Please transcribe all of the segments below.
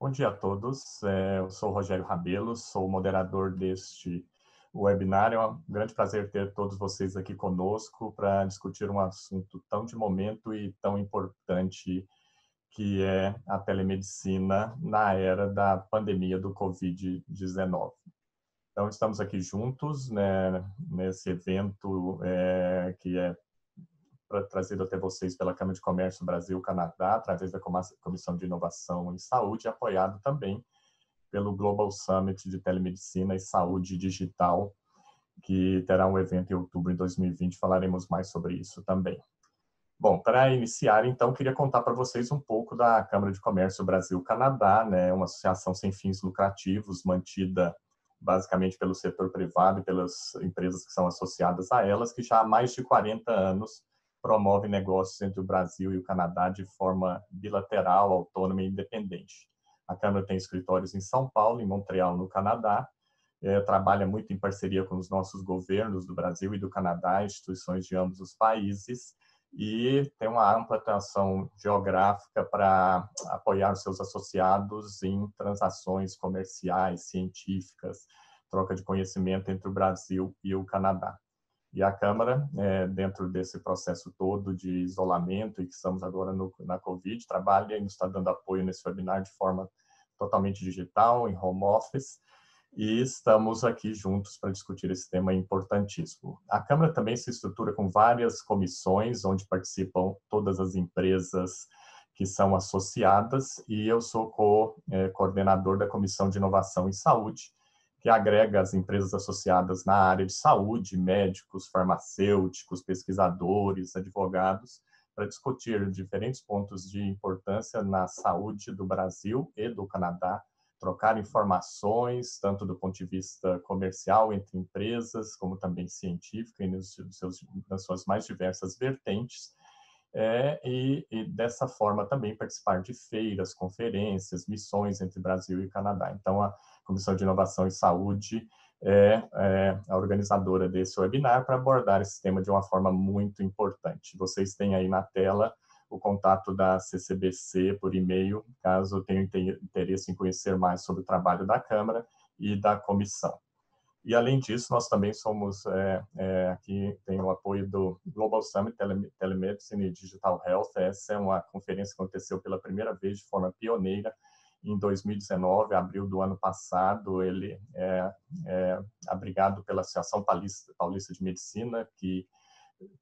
Bom dia a todos. Eu sou o Rogério Rabelo, sou o moderador deste webinar. É um grande prazer ter todos vocês aqui conosco para discutir um assunto tão de momento e tão importante que é a telemedicina na era da pandemia do Covid-19. Então, estamos aqui juntos, né, nesse evento que é trazido até vocês pela Câmara de Comércio Brasil-Canadá, através da Comissão de Inovação em Saúde, apoiado também pelo Global Summit de Telemedicina e Saúde Digital, que terá um evento em outubro de 2020. Falaremos mais sobre isso também. Bom, para iniciar, então, queria contar para vocês um pouco da Câmara de Comércio Brasil-Canadá, né, uma associação sem fins lucrativos, mantida basicamente pelo setor privado e pelas empresas que são associadas a elas, que já há mais de 40 anos promove negócios entre o Brasil e o Canadá de forma bilateral, autônoma e independente. A Câmara tem escritórios em São Paulo, em Montreal, no Canadá, trabalha muito em parceria com os nossos governos do Brasil e do Canadá, instituições de ambos os países, e tem uma ampla atuação geográfica para apoiar os seus associados em transações comerciais, científicas, troca de conhecimento entre o Brasil e o Canadá. E a Câmara, dentro desse processo todo de isolamento, e que estamos agora na Covid, trabalha e nos está dando apoio nesse webinar de forma totalmente digital, em home office, e estamos aqui juntos para discutir esse tema importantíssimo. A Câmara também se estrutura com várias comissões, onde participam todas as empresas que são associadas, e eu sou coordenador da Comissão de Inovação em Saúde, que agrega as empresas associadas na área de saúde, médicos, farmacêuticos, pesquisadores, advogados, para discutir diferentes pontos de importância na saúde do Brasil e do Canadá, trocar informações, tanto do ponto de vista comercial entre empresas, como também científica, e nas suas mais diversas vertentes, e dessa forma também participar de feiras, conferências, missões entre Brasil e Canadá. Então, a Comissão de Inovação e Saúde é a organizadora desse webinar para abordar esse tema de uma forma muito importante. Vocês têm aí na tela o contato da CCBC por e-mail, caso tenham interesse em conhecer mais sobre o trabalho da Câmara e da Comissão. E, além disso, nós também somos, aqui tem o apoio do Global Summit Telemedicine e Digital Health. Essa é uma conferência que aconteceu pela primeira vez de forma pioneira em 2019, abril do ano passado. Ele é abrigado pela Associação Paulista de Medicina, que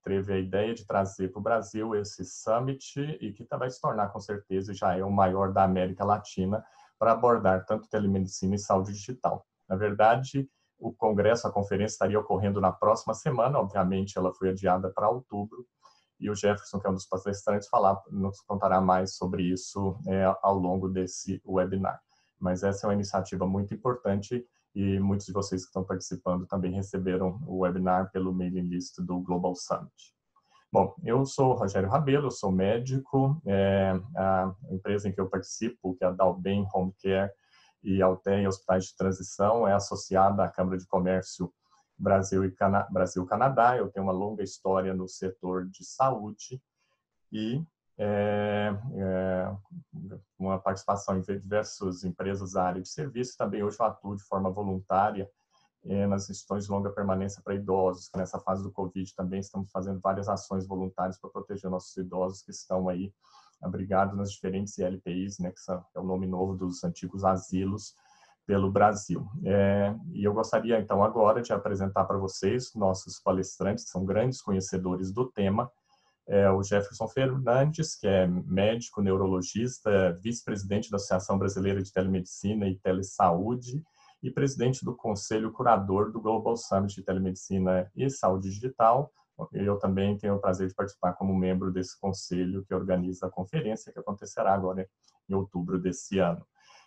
teve a ideia de trazer para o Brasil esse summit e que vai se tornar, com certeza, já é o maior da América Latina para abordar tanto telemedicina e saúde digital. Na verdade, o congresso, a conferência, estaria ocorrendo na próxima semana. Obviamente, ela foi adiada para outubro, e o Jefferson, que é um dos palestrantes, nos contará mais sobre isso ao longo desse webinar. Mas essa é uma iniciativa muito importante, e muitos de vocês que estão participando também receberam o webinar pelo mailing list do Global Summit. Bom, eu sou o Rogério Rabelo, eu sou médico. A empresa em que eu participo, que é a Dalben Home Care e Alten Hospitais de Transição, é associada à Câmara de Comércio Brasil-Canadá. Eu tenho uma longa história no setor de saúde e uma participação em diversas empresas da área de serviço. Também hoje eu atuo de forma voluntária nas instituições de longa permanência para idosos, que nessa fase do Covid também estamos fazendo várias ações voluntárias para proteger nossos idosos que estão aí abrigados nas diferentes ILPIs, né, que é o nome novo dos antigos asilos, pelo Brasil. E eu gostaria, então, agora de apresentar para vocês nossos palestrantes, que são grandes conhecedores do tema. O Jefferson Fernandes, que é médico, neurologista, vice-presidente da Associação Brasileira de Telemedicina e Telesaúde e presidente do Conselho Curador do Global Summit de Telemedicina e Saúde Digital. Eu também tenho o prazer de participar como membro desse conselho que organiza a conferência, que acontecerá agora em outubro desse ano.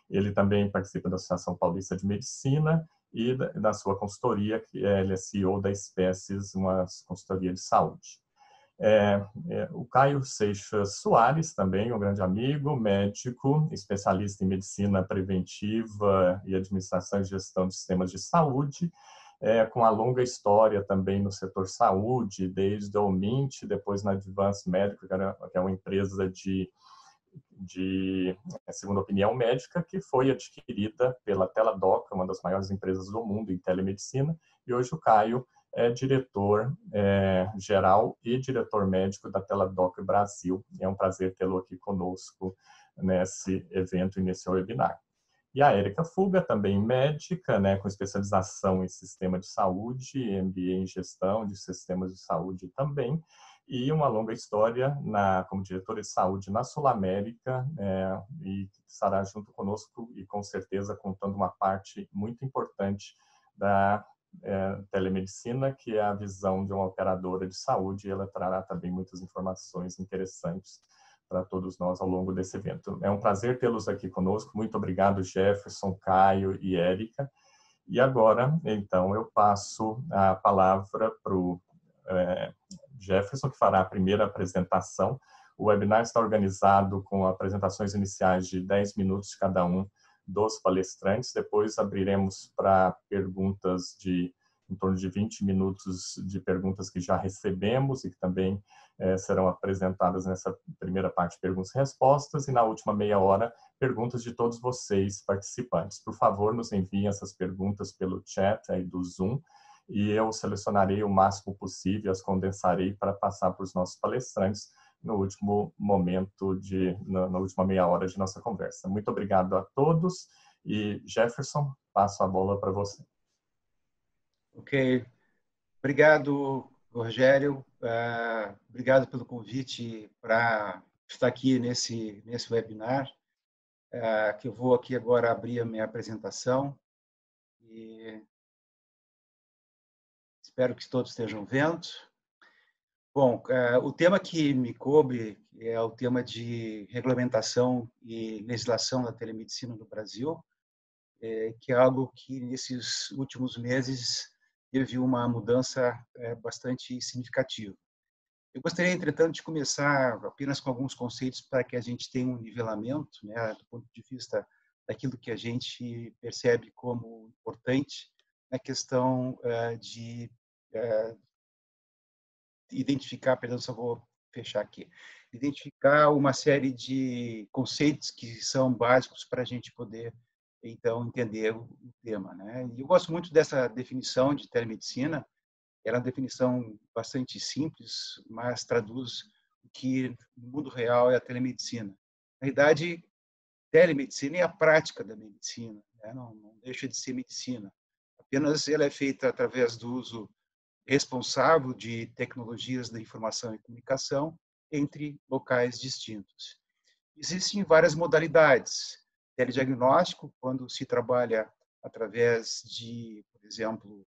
Ele também participa da Associação Paulista de Medicina e da sua consultoria, que ele é CEO da Espécies, uma consultoria de saúde. O Caio Seixas Soares, também um grande amigo, médico, especialista em medicina preventiva e administração e gestão de sistemas de saúde, com uma longa história também no setor saúde, desde a Omint, depois na Advance Medical, que é uma empresa de de segunda opinião médica, que foi adquirida pela Teladoc, uma das maiores empresas do mundo em telemedicina, e hoje o Caio é diretor geral e diretor médico da Teladoc Brasil. É um prazer tê-lo aqui conosco nesse evento e nesse webinar. E a Érica Fuga, também médica, com especialização em sistema de saúde, MBA em gestão de sistemas de saúde também, e uma longa história como diretora de saúde na Sul América, e estará junto conosco e com certeza contando uma parte muito importante da telemedicina, que é a visão de uma operadora de saúde, e ela trará também muitas informações interessantes para todos nós ao longo desse evento. É um prazer tê-los aqui conosco. Muito obrigado, Jefferson, Caio e Érica. E agora, então, eu passo a palavra para o Jefferson, que fará a primeira apresentação. O webinar está organizado com apresentações iniciais de 10 minutos de cada um dos palestrantes. Depois abriremos para perguntas em torno de 20 minutos de perguntas que já recebemos e que também serão apresentadas nessa primeira parte de perguntas e respostas. E na última meia hora, perguntas de todos vocês, participantes. Por favor, nos enviem essas perguntas pelo chat aí do Zoom e eu selecionarei o máximo possível, as condensarei para passar para os nossos palestrantes no último momento, na última meia hora de nossa conversa. Muito obrigado a todos e, Jefferson, passo a bola para você. Ok. Obrigado, Rogério. Obrigado pelo convite para estar aqui nesse webinar, que eu vou aqui agora abrir a minha apresentação e espero que todos estejam vendo. Bom, o tema que me coube é o tema de regulamentação e legislação da telemedicina no Brasil, que é algo que nesses últimos meses teve uma mudança bastante significativa. Eu gostaria, entretanto, de começar apenas com alguns conceitos para que a gente tenha um nivelamento, do ponto de vista daquilo que a gente percebe como importante na questão de identificar, perdão, só vou fechar aqui, identificar uma série de conceitos que são básicos para a gente poder, então, entender o tema. E eu gosto muito dessa definição de telemedicina. Ela é uma definição bastante simples, mas traduz o que no mundo real é a telemedicina. Na verdade, telemedicina é a prática da medicina, não deixa de ser medicina. Apenas ela é feita através do uso responsável de tecnologias da informação e comunicação entre locais distintos. Existem várias modalidades. Telediagnóstico, quando se trabalha através de, por exemplo,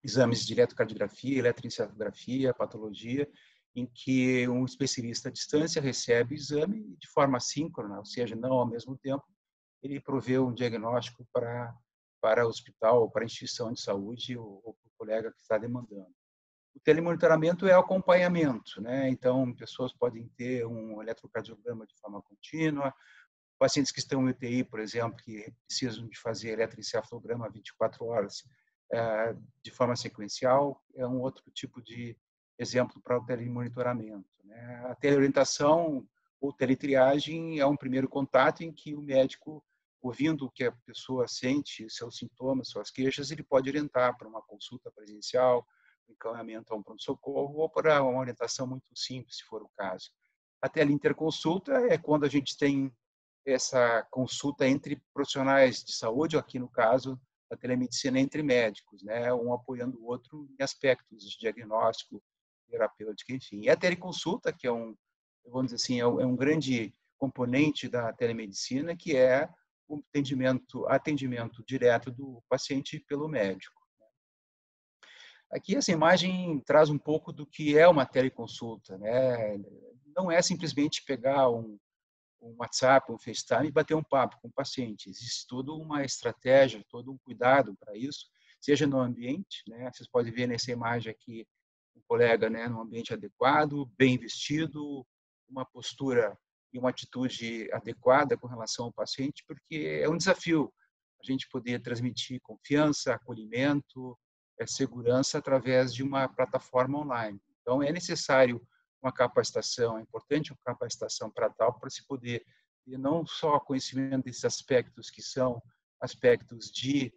exames de eletrocardiografia, eletroencefalografia, patologia, em que um especialista à distância recebe o exame de forma síncrona, ou seja, não ao mesmo tempo, ele provê um diagnóstico para o hospital, para a instituição de saúde ou para o colega que está demandando. O telemonitoramento é acompanhamento, Então, pessoas podem ter um eletrocardiograma de forma contínua, pacientes que estão em UTI, por exemplo, que precisam de fazer eletroencefalograma 24 horas de forma sequencial, é um outro tipo de exemplo para o telemonitoramento. A teleorientação ou teletriagem é um primeiro contato em que o médico, ouvindo o que a pessoa sente, seus sintomas, suas queixas, ele pode orientar para uma consulta presencial, um encaminhamento a um pronto-socorro ou para uma orientação muito simples, se for o caso. A teleinterconsulta é quando a gente tem essa consulta entre profissionais de saúde, ou aqui no caso, a telemedicina entre médicos, um apoiando o outro em aspectos de diagnóstico, terapêutico, enfim. E a teleconsulta, que vamos dizer assim, é um grande componente da telemedicina, que é o atendimento direto do paciente pelo médico. Aqui essa imagem traz um pouco do que é uma teleconsulta, Não é simplesmente pegar um WhatsApp, um FaceTime e bater um papo com o paciente. Existe toda uma estratégia, todo um cuidado para isso, seja no ambiente, Vocês podem ver nessa imagem aqui um colega, num ambiente adequado, bem vestido, uma postura e uma atitude adequada com relação ao paciente, porque é um desafio a gente poder transmitir confiança, acolhimento, segurança através de uma plataforma online. Então, é necessário uma capacitação, é importante uma capacitação para tal, para se poder ter não só conhecimento desses aspectos que são aspectos de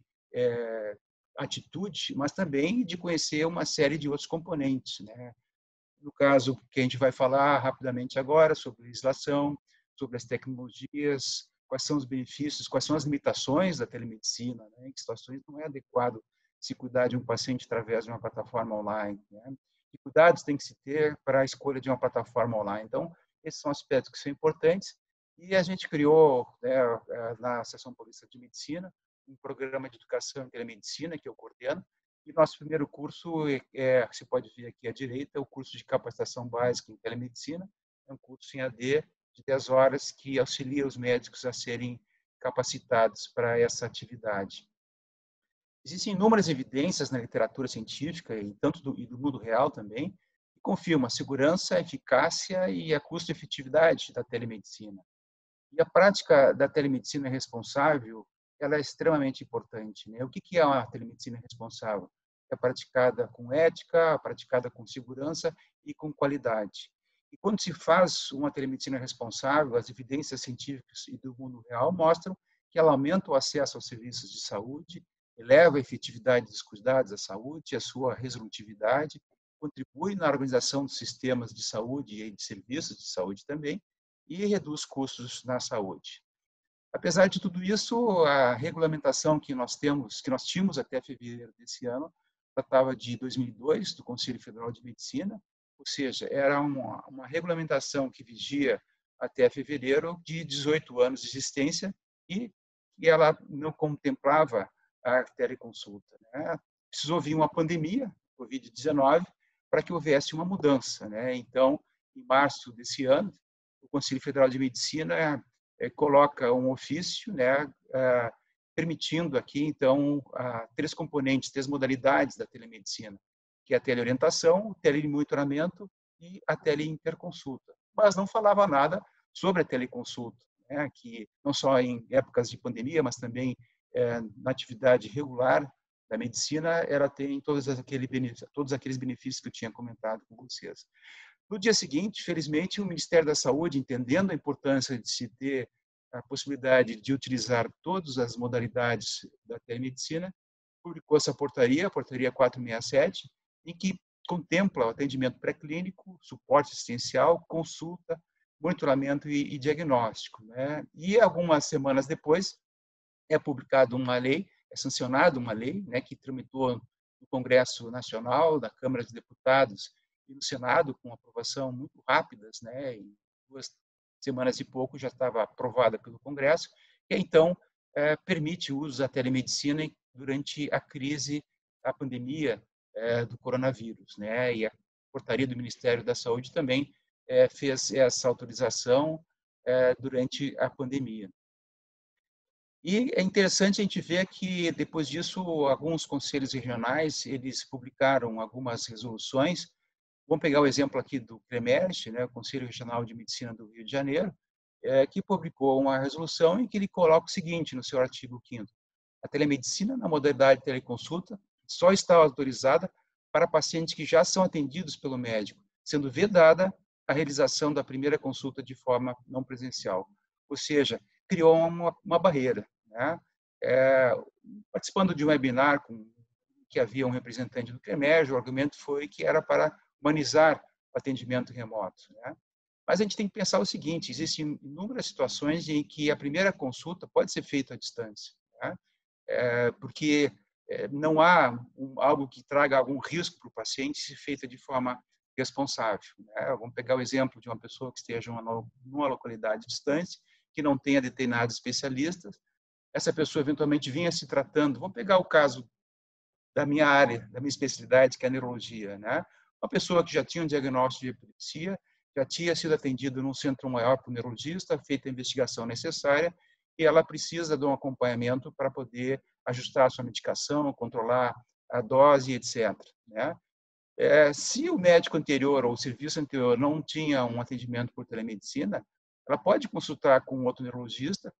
atitude, mas também de conhecer uma série de outros componentes, né? No caso que a gente vai falar rapidamente agora sobre legislação, sobre as tecnologias, quais são os benefícios, quais são as limitações da telemedicina, né? Em que situações não é adequado se cuidar de um paciente através de uma plataforma online, né? Que cuidados tem que se ter para a escolha de uma plataforma online. Então, esses são aspectos que são importantes e a gente criou, né, na Seção Paulista de Medicina, um programa de educação em telemedicina que eu coordeno. E nosso primeiro curso, você pode ver aqui à direita, é o curso de capacitação básica em telemedicina. É um curso em AD de 10 horas que auxilia os médicos a serem capacitados para essa atividade. Existem inúmeras evidências na literatura científica, e tanto do mundo real também, que confirmam a segurança, a eficácia e a custo-efetividade da telemedicina. E a prática da telemedicina responsável, ela é extremamente importante, né? O que é uma telemedicina responsável? É praticada com ética, praticada com segurança e com qualidade. E quando se faz uma telemedicina responsável, as evidências científicas e do mundo real mostram que ela aumenta o acesso aos serviços de saúde, eleva a efetividade dos cuidados à saúde, a sua resolutividade, contribui na organização dos sistemas de saúde e de serviços de saúde também, e reduz custos na saúde. Apesar de tudo isso, a regulamentação que nós tínhamos até fevereiro desse ano, tratava de 2002, do Conselho Federal de Medicina, ou seja, era uma regulamentação que vigia até fevereiro de 18 anos de existência e ela não contemplava a teleconsulta, né? Precisou vir uma pandemia, Covid-19, para que houvesse uma mudança, né? Então, em março desse ano, o Conselho Federal de Medicina coloca um ofício, né, permitindo aqui, então, três componentes, três modalidades da telemedicina, que é a teleorientação, o telemonitoramento e a teleinterconsulta. Mas não falava nada sobre a teleconsulta, né, que não só em épocas de pandemia, mas também na atividade regular da medicina, ela tem todos aqueles benefícios que eu tinha comentado com vocês. No dia seguinte, felizmente, o Ministério da Saúde, entendendo a importância de se ter a possibilidade de utilizar todas as modalidades da telemedicina, publicou essa portaria, a portaria 467, em que contempla o atendimento pré-clínico, suporte assistencial, consulta, monitoramento e diagnóstico, né? E algumas semanas depois é publicada uma lei, é sancionada uma lei, né, que tramitou no Congresso Nacional, da Câmara dos Deputados e no Senado, com aprovação muito rápidas, né, em 2 semanas e pouco já estava aprovada pelo Congresso, e então permite o uso da telemedicina durante a crise, a pandemia do coronavírus, né, e a portaria do Ministério da Saúde também fez essa autorização durante a pandemia. E é interessante a gente ver que, depois disso, alguns conselhos regionais, eles publicaram algumas resoluções. Vamos pegar o exemplo aqui do CREMERGE, né, o Conselho Regional de Medicina do Rio de Janeiro, que publicou uma resolução em que ele coloca o seguinte no seu artigo 5º: a telemedicina na modalidade de teleconsulta só está autorizada para pacientes que já são atendidos pelo médico, sendo vedada a realização da primeira consulta de forma não presencial. Ou seja, criou uma barreira, né? Participando de um webinar que havia um representante do CREMERGE, o argumento foi que era para humanizar o atendimento remoto, né? Mas a gente tem que pensar o seguinte: existem inúmeras situações em que a primeira consulta pode ser feita à distância, né? Porque não há algo que traga algum risco para o paciente se feita de forma responsável, né? Vamos pegar o exemplo de uma pessoa que esteja numa localidade distante, que não tenha determinados especialistas, essa pessoa eventualmente vinha se tratando. Vamos pegar o caso da minha área, da minha especialidade, que é a neurologia, né? Uma pessoa que já tinha um diagnóstico de epilepsia, já tinha sido atendida num centro maior por um neurologista, feita a investigação necessária, e ela precisa de um acompanhamento para poder ajustar a sua medicação, controlar a dose, etc., né? Se o médico anterior ou o serviço anterior não tinha um atendimento por telemedicina, ela pode consultar com outro neurologista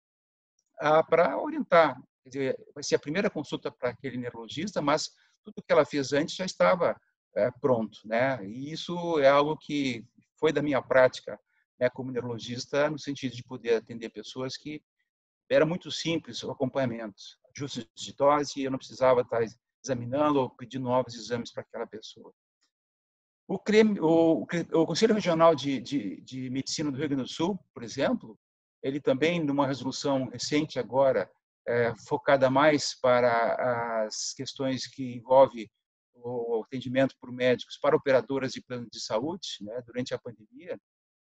para orientar. Quer dizer, vai ser a primeira consulta para aquele neurologista, mas tudo que ela fez antes já estava pronto, né? E isso é algo que foi da minha prática, né, como neurologista, no sentido de poder atender pessoas que era muito simples o acompanhamento, ajustes de dose, eu não precisava estar examinando ou pedindo novos exames para aquela pessoa. O Conselho Regional de Medicina do Rio Grande do Sul, por exemplo, ele também, numa resolução recente agora, focada mais para as questões que envolvem o atendimento por médicos para operadoras de planos de saúde, né, durante a pandemia,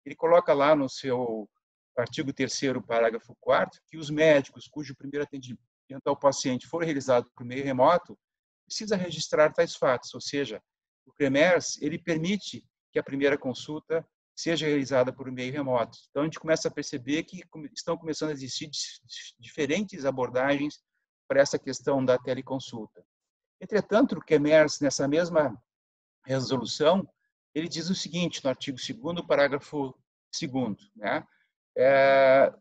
ele coloca lá no seu artigo 3º, parágrafo 4º, que os médicos cujo primeiro atendimento ao paciente for realizado por meio remoto, precisa registrar tais fatos, ou seja, o CREMERS, ele permite que a primeira consulta seja realizada por meio remoto. Então, a gente começa a perceber que estão começando a existir diferentes abordagens para essa questão da teleconsulta. Entretanto, o CREMERS, nessa mesma resolução, ele diz o seguinte, no artigo 2º, parágrafo 2º, né?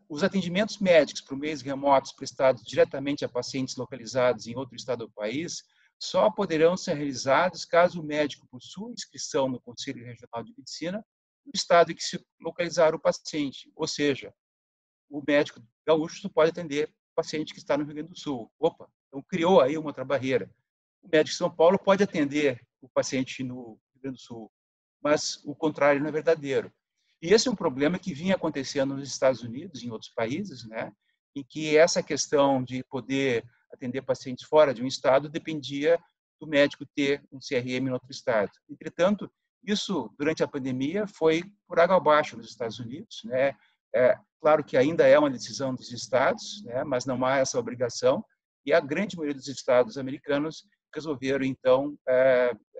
Os atendimentos médicos por meios remotos prestados diretamente a pacientes localizados em outro estado do país só poderão ser realizados caso o médico possua inscrição no Conselho Regional de Medicina no estado em que se localizar o paciente. Ou seja, o médico gaúcho só pode atender o paciente que está no Rio Grande do Sul. Opa, então criou aí uma outra barreira. O médico de São Paulo pode atender o paciente no Rio Grande do Sul, mas o contrário não é verdadeiro. E esse é um problema que vinha acontecendo nos Estados Unidos e em outros países, né, em que essa questão de poder atender pacientes fora de um estado dependia do médico ter um CRM em outro estado. Entretanto, isso, durante a pandemia, foi por água abaixo nos Estados Unidos, né? Claro que ainda é uma decisão dos estados, né, mas não há essa obrigação, e a grande maioria dos estados americanos resolveram, então,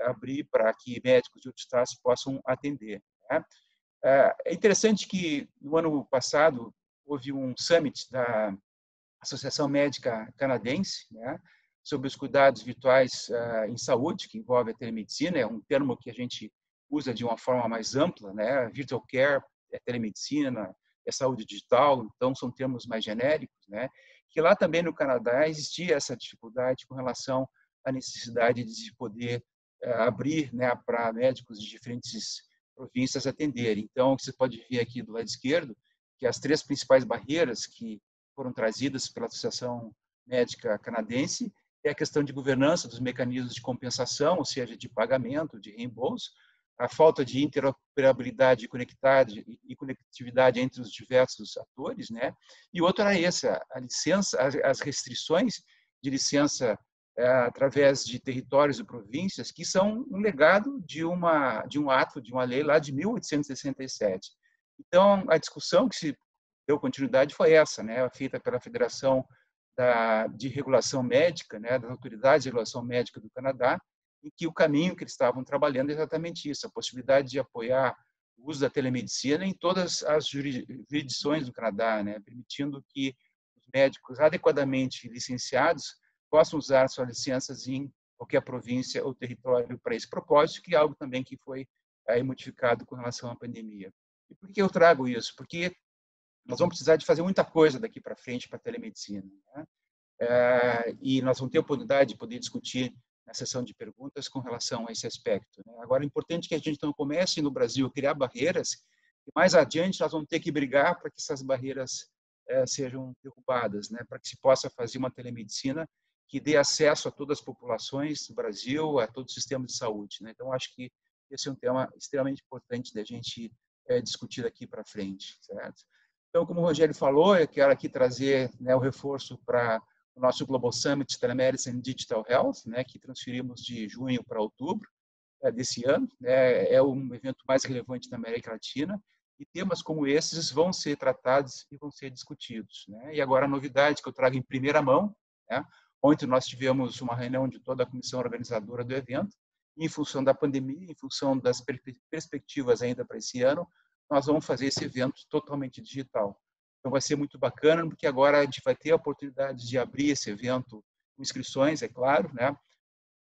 abrir para que médicos de outros estados possam atender, né? É interessante que, no ano passado, houve um summit da Associação Médica Canadense, né, sobre os cuidados virtuais em saúde, que envolve a telemedicina, é um termo que a gente usa de uma forma mais ampla, né, virtual care, é telemedicina, é saúde digital, então são termos mais genéricos, né, que lá também no Canadá existia essa dificuldade com relação à necessidade de se poder abrir, né, para médicos de diferentes províncias atenderem. Então, você pode ver aqui do lado esquerdo que as 3 principais barreiras que foram trazidas pela Associação Médica Canadense é a questão de governança dos mecanismos de compensação, ou seja, de pagamento, de reembolso, a falta de interoperabilidade e conectividade entre os diversos atores, né? E outra era essa, a licença, as restrições de licença através de territórios e províncias, que são um legado de um ato, de uma lei lá de 1867. Então, a discussão que se deu continuidade foi essa, né, feita pela Federação de Regulação Médica, né, das Autoridades de Regulação Médica do Canadá, em que o caminho que eles estavam trabalhando é exatamente isso, a possibilidade de apoiar o uso da telemedicina em todas as jurisdições do Canadá, né, permitindo que os médicos adequadamente licenciados possam usar suas licenças em qualquer província ou território para esse propósito, que é algo também que foi aí modificado com relação à pandemia. E por que eu trago isso? Porque nós vamos precisar de fazer muita coisa daqui para frente para a telemedicina, né? E nós vamos ter a oportunidade de poder discutir na sessão de perguntas com relação a esse aspecto, né? Agora, é importante que a gente não comece no Brasil a criar barreiras, e mais adiante nós vamos ter que brigar para que essas barreiras sejam derrubadas, né? Para que se possa fazer uma telemedicina que dê acesso a todas as populações do Brasil, a todo o sistema de saúde, né? Então, acho que esse é um tema extremamente importante da gente discutir daqui para frente, certo? Então, como o Rogério falou, eu quero aqui trazer, né, o reforço para o nosso Global Summit Telemedicine Digital Health, né, que transferimos de junho para outubro desse ano. Né, é um evento mais relevante da América Latina e temas como esses vão ser tratados e vão ser discutidos, né? E agora a novidade que eu trago em primeira mão, né, ontem nós tivemos uma reunião de toda a comissão organizadora do evento, e em função da pandemia, em função das perspectivas ainda para esse ano, nós vamos fazer esse evento totalmente digital. Então, vai ser muito bacana, porque agora a gente vai ter a oportunidade de abrir esse evento com inscrições, é claro, né?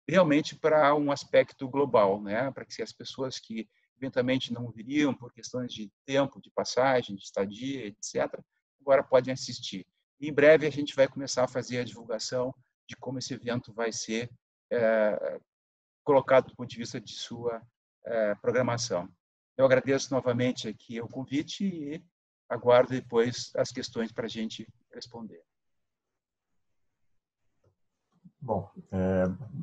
Realmente para um aspecto global, né? Para que as pessoas que eventualmente não viriam por questões de tempo, de passagem, de estadia, etc., agora podem assistir. E em breve a gente vai começar a fazer a divulgação de como esse evento vai ser colocado do ponto de vista de sua programação. Eu agradeço novamente aqui o convite e aguardo depois as questões para a gente responder. Bom,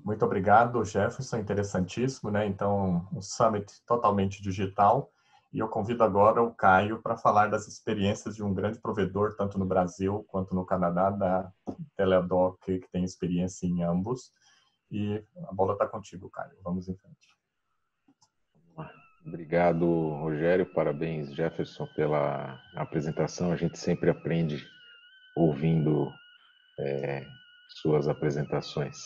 muito obrigado, Jefferson, interessantíssimo, né? Então, um summit totalmente digital. E eu convido agora o Caio para falar das experiências de um grande provedor, tanto no Brasil quanto no Canadá, da Teladoc, que tem experiência em ambos. E a bola está contigo, Caio. Vamos em frente. Obrigado, Rogério. Parabéns, Jefferson, pela apresentação. A gente sempre aprende ouvindo suas apresentações.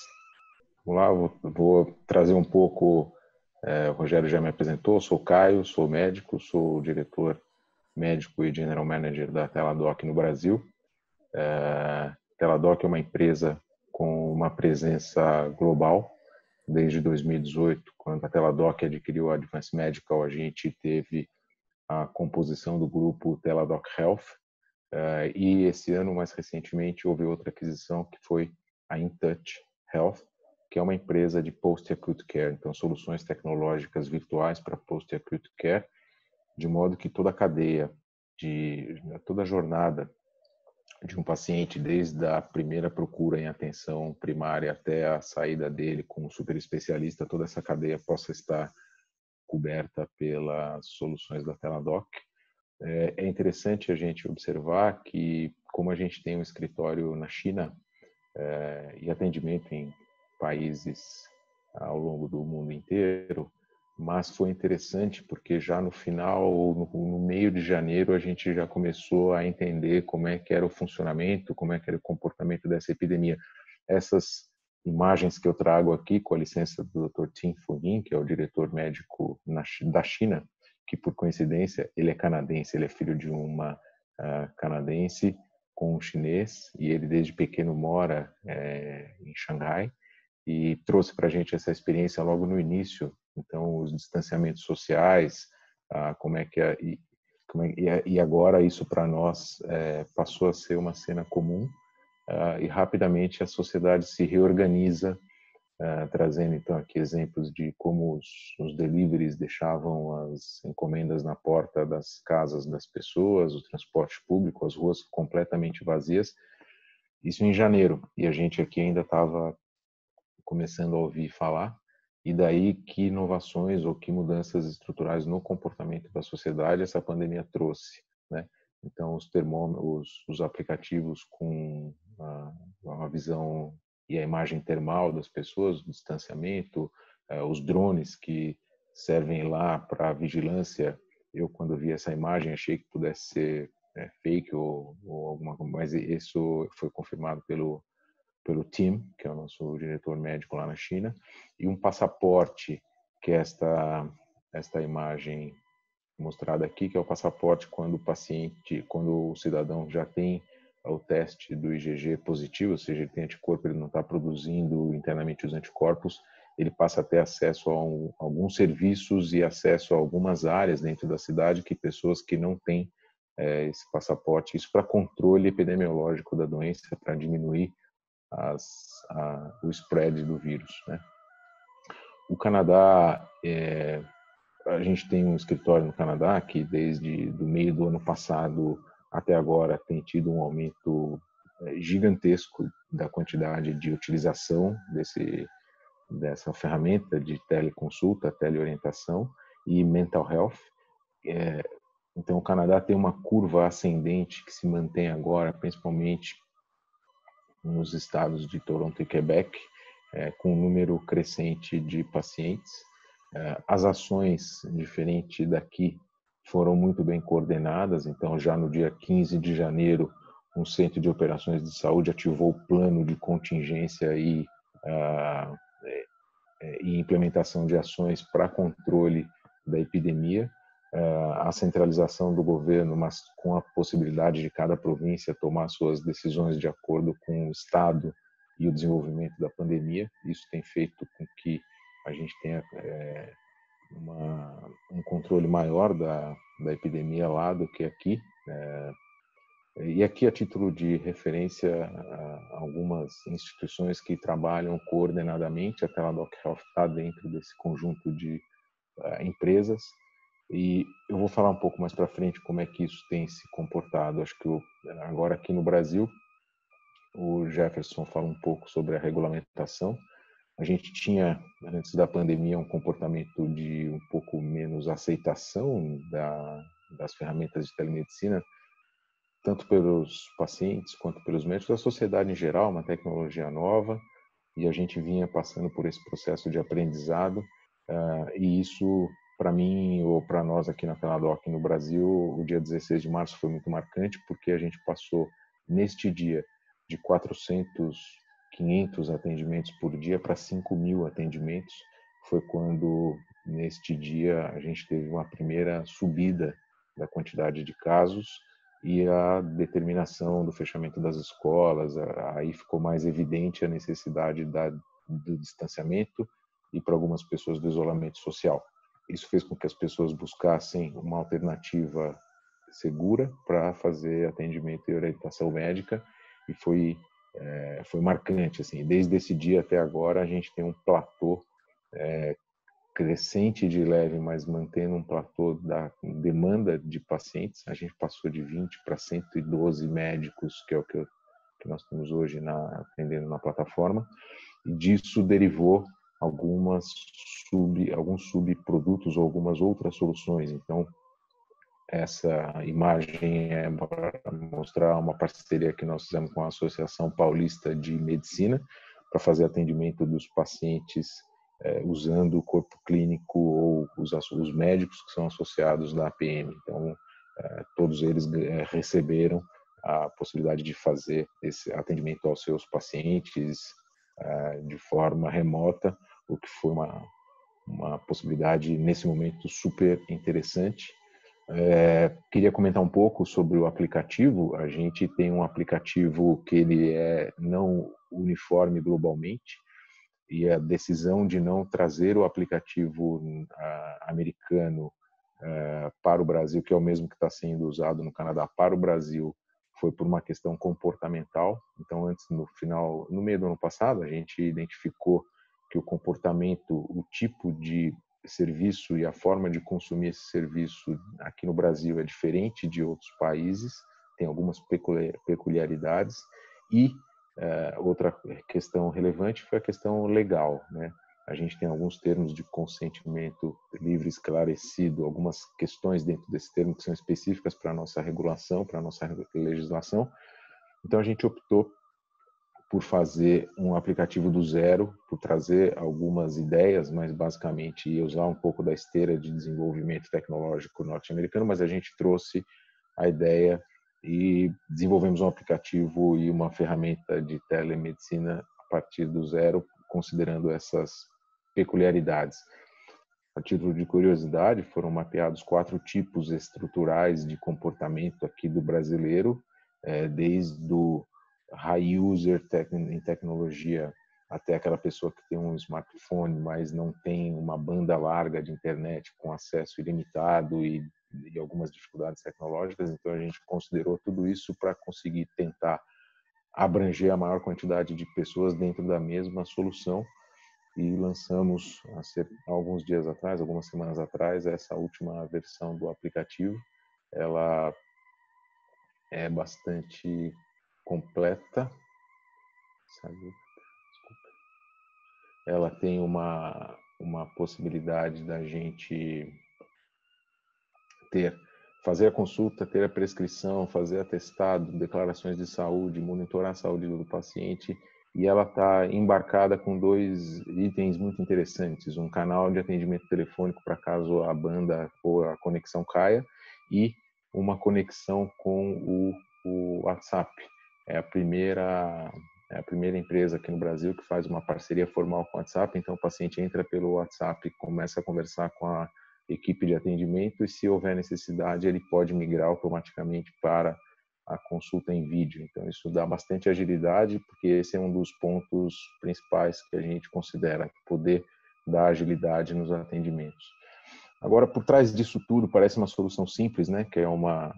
Vamos lá, vou trazer um pouco. O Rogério já me apresentou. Sou Caio, sou médico, sou diretor médico e general manager da Teladoc no Brasil. Teladoc é uma empresa com uma presença global. Desde 2018, quando a Teladoc adquiriu a Advanced Medical, a gente teve a composição do grupo Teladoc Health. E esse ano, mais recentemente, houve outra aquisição que foi a InTouch Health, que é uma empresa de post-acute care, então soluções tecnológicas virtuais para post-acute care, de modo que toda a cadeia, toda a jornada de um paciente, desde a primeira procura em atenção primária até a saída dele como super especialista, toda essa cadeia possa estar coberta pelas soluções da Teladoc. É interessante a gente observar que, como a gente tem um escritório na China e atendimento em países ao longo do mundo inteiro, mas foi interessante porque já no final, no meio de janeiro, a gente já começou a entender como é que era o funcionamento, como é que era o comportamento dessa epidemia. Essas imagens que eu trago aqui, com a licença do Dr. Tim Fu-Yin, que é o diretor médico da China, que por coincidência ele é canadense, ele é filho de uma canadense com um chinês, e ele desde pequeno mora em Xangai, e trouxe para a gente essa experiência logo no início. Então, os distanciamentos sociais, como é que e agora isso para nós passou a ser uma cena comum, e rapidamente a sociedade se reorganiza, trazendo então aqui exemplos de como os deliveries deixavam as encomendas na porta das casas das pessoas, o transporte público, as ruas completamente vazias. Isso em janeiro, e a gente aqui ainda estava começando a ouvir falar, e daí que inovações ou que mudanças estruturais no comportamento da sociedade essa pandemia trouxe, né? Então, os termômetros, os aplicativos com uma visão e a imagem termal das pessoas, o distanciamento, os drones que servem lá para vigilância. Eu, quando vi essa imagem, achei que pudesse ser fake ou alguma coisa, mas isso foi confirmado pelo Tim, que é o nosso diretor médico lá na China, e um passaporte, que é esta imagem mostrada aqui, que é o passaporte quando o cidadão já tem o teste do IgG positivo, ou seja, ele tem anticorpo, ele não está produzindo internamente os anticorpos, ele passa a ter acesso a alguns serviços e acesso a algumas áreas dentro da cidade que pessoas que não têm esse passaporte, isso para controle epidemiológico da doença, para diminuir o spread do vírus, né? O Canadá, a gente tem um escritório no Canadá que desde do meio do ano passado até agora tem tido um aumento gigantesco da quantidade de utilização dessa ferramenta de teleconsulta, teleorientação e mental health. Então, o Canadá tem uma curva ascendente que se mantém agora, principalmente nos estados de Toronto e Quebec, com um número crescente de pacientes. As ações, diferente daqui, foram muito bem coordenadas, então já no dia 15 de janeiro, um centro de operações de saúde ativou o plano de contingência e implementação de ações para controle da epidemia, a centralização do governo, mas com a possibilidade de cada província tomar suas decisões de acordo com o estado e o desenvolvimento da pandemia. Isso tem feito com que a gente tenha um controle maior da epidemia lá do que aqui. E aqui, a título de referência, algumas instituições que trabalham coordenadamente, a Teladoc Health está dentro desse conjunto de empresas. E eu vou falar um pouco mais para frente como é que isso tem se comportado. Acho que agora aqui no Brasil, o Jefferson fala um pouco sobre a regulamentação. A gente tinha, antes da pandemia, um comportamento de um pouco menos aceitação das ferramentas de telemedicina, tanto pelos pacientes quanto pelos médicos, da sociedade em geral, uma tecnologia nova, e a gente vinha passando por esse processo de aprendizado, e isso, para mim, ou para nós aqui na Teladoc no Brasil, o dia 16 de março foi muito marcante, porque a gente passou, neste dia, de 400, 500 atendimentos por dia para 5.000 atendimentos. Foi quando, neste dia, a gente teve uma primeira subida da quantidade de casos, e a determinação do fechamento das escolas, aí ficou mais evidente a necessidade do distanciamento e, para algumas pessoas, do isolamento social. Isso fez com que as pessoas buscassem uma alternativa segura para fazer atendimento e orientação médica, e foi marcante. Assim, desde esse dia até agora, a gente tem um platô crescente de leve, mas mantendo um platô da demanda de pacientes. A gente passou de 20 para 112 médicos, que é o que nós temos hoje atendendo na plataforma, e disso derivou alguns subprodutos ou algumas outras soluções. Então, essa imagem é para mostrar uma parceria que nós fizemos com a Associação Paulista de Medicina para fazer atendimento dos pacientes usando o corpo clínico ou os médicos que são associados da APM. Então, todos eles receberam a possibilidade de fazer esse atendimento aos seus pacientes de forma remota, o que foi uma possibilidade, nesse momento, super interessante. Queria comentar um pouco sobre o aplicativo. A gente tem um aplicativo que ele é não uniforme globalmente, e a decisão de não trazer o aplicativo americano para o Brasil, que é o mesmo que está sendo usado no Canadá, para o Brasil, foi por uma questão comportamental. Então, no meio do ano passado, a gente identificou que o comportamento, o tipo de serviço e a forma de consumir esse serviço aqui no Brasil é diferente de outros países, tem algumas peculiaridades, e outra questão relevante foi a questão legal, né? A gente tem alguns termos de consentimento livre esclarecido, algumas questões dentro desse termo que são específicas para a nossa regulação, para a nossa legislação. Então, a gente optou por fazer um aplicativo do zero, por trazer algumas ideias, mas basicamente ia usar um pouco da esteira de desenvolvimento tecnológico norte-americano, mas a gente trouxe a ideia e desenvolvemos um aplicativo e uma ferramenta de telemedicina a partir do zero, considerando essas peculiaridades. A título de curiosidade, foram mapeados 4 tipos estruturais de comportamento aqui do brasileiro, desde o high user em tecnologia até aquela pessoa que tem um smartphone, mas não tem uma banda larga de internet com acesso ilimitado e algumas dificuldades tecnológicas. Então, a gente considerou tudo isso para conseguir tentar abranger a maior quantidade de pessoas dentro da mesma solução, e lançamos alguns dias atrás, algumas semanas atrás, essa última versão do aplicativo. Ela é bastante completa, sabe? Ela tem uma possibilidade da gente fazer a consulta, ter a prescrição, fazer atestado, declarações de saúde, monitorar a saúde do paciente, e ela está embarcada com 2 itens muito interessantes: um canal de atendimento telefônico para caso a banda ou a conexão caia, e uma conexão com o WhatsApp. É a primeira empresa aqui no Brasil que faz uma parceria formal com o WhatsApp. Então, o paciente entra pelo WhatsApp, começa a conversar com a equipe de atendimento, e se houver necessidade, ele pode migrar automaticamente para a consulta em vídeo. Então, isso dá bastante agilidade, porque esse é um dos pontos principais que a gente considera, poder dar agilidade nos atendimentos. Agora, por trás disso tudo, parece uma solução simples, né? Que é uma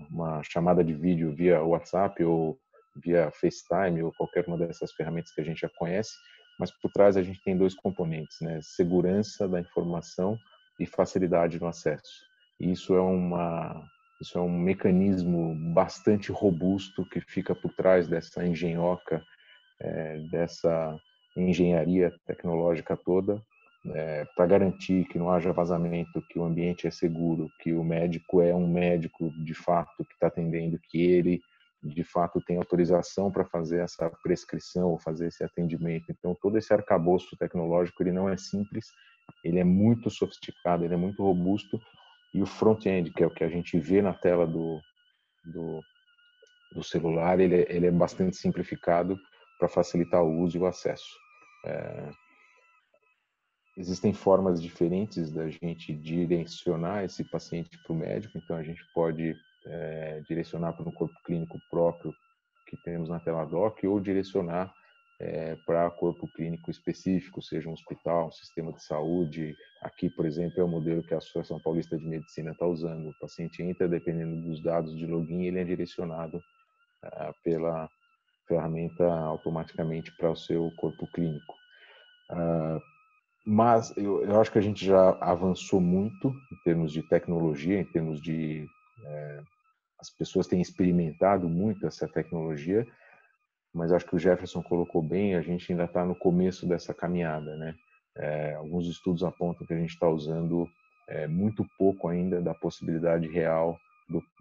chamada de vídeo via WhatsApp ou via FaceTime ou qualquer uma dessas ferramentas que a gente já conhece, mas por trás a gente tem 2 componentes, né? Segurança da informação e facilidade no acesso. E isso é um mecanismo bastante robusto que fica por trás dessa engenhoca, dessa engenharia tecnológica toda, para garantir que não haja vazamento, que o ambiente é seguro, que o médico é um médico de fato que está atendendo, que ele de fato tem autorização para fazer essa prescrição ou fazer esse atendimento. Então, todo esse arcabouço tecnológico, ele não é simples, ele é muito sofisticado, ele é muito robusto, e o front-end, que é o que a gente vê na tela do celular, ele é bastante simplificado para facilitar o uso e o acesso. Existem formas diferentes da gente direcionar esse paciente para o médico, então a gente pode direcionar para um corpo clínico próprio que temos na Teladoc ou direcionar para corpo clínico específico, seja um hospital, um sistema de saúde. Aqui, por exemplo, é o modelo que a Associação Paulista de Medicina está usando. O paciente entra, dependendo dos dados de login, ele é direcionado pela ferramenta automaticamente para o seu corpo clínico. Mas eu acho que a gente já avançou muito em termos de tecnologia, em termos de... as pessoas têm experimentado muito essa tecnologia, mas acho que o Jefferson colocou bem, a gente ainda está no começo dessa caminhada, né? Alguns estudos apontam que a gente está usando muito pouco ainda da possibilidade real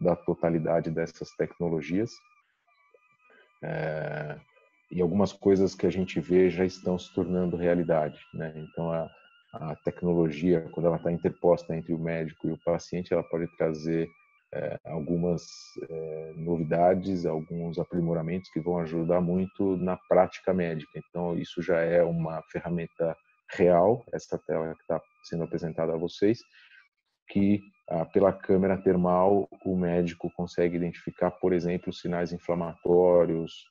da totalidade dessas tecnologias. E algumas coisas que a gente vê já estão se tornando realidade, né? Então, a tecnologia, quando ela está interposta entre o médico e o paciente, ela pode trazer algumas novidades, alguns aprimoramentos que vão ajudar muito na prática médica. Então, isso já é uma ferramenta real, essa tela que está sendo apresentada a vocês, que pela câmera termal o médico consegue identificar, por exemplo, sinais inflamatórios,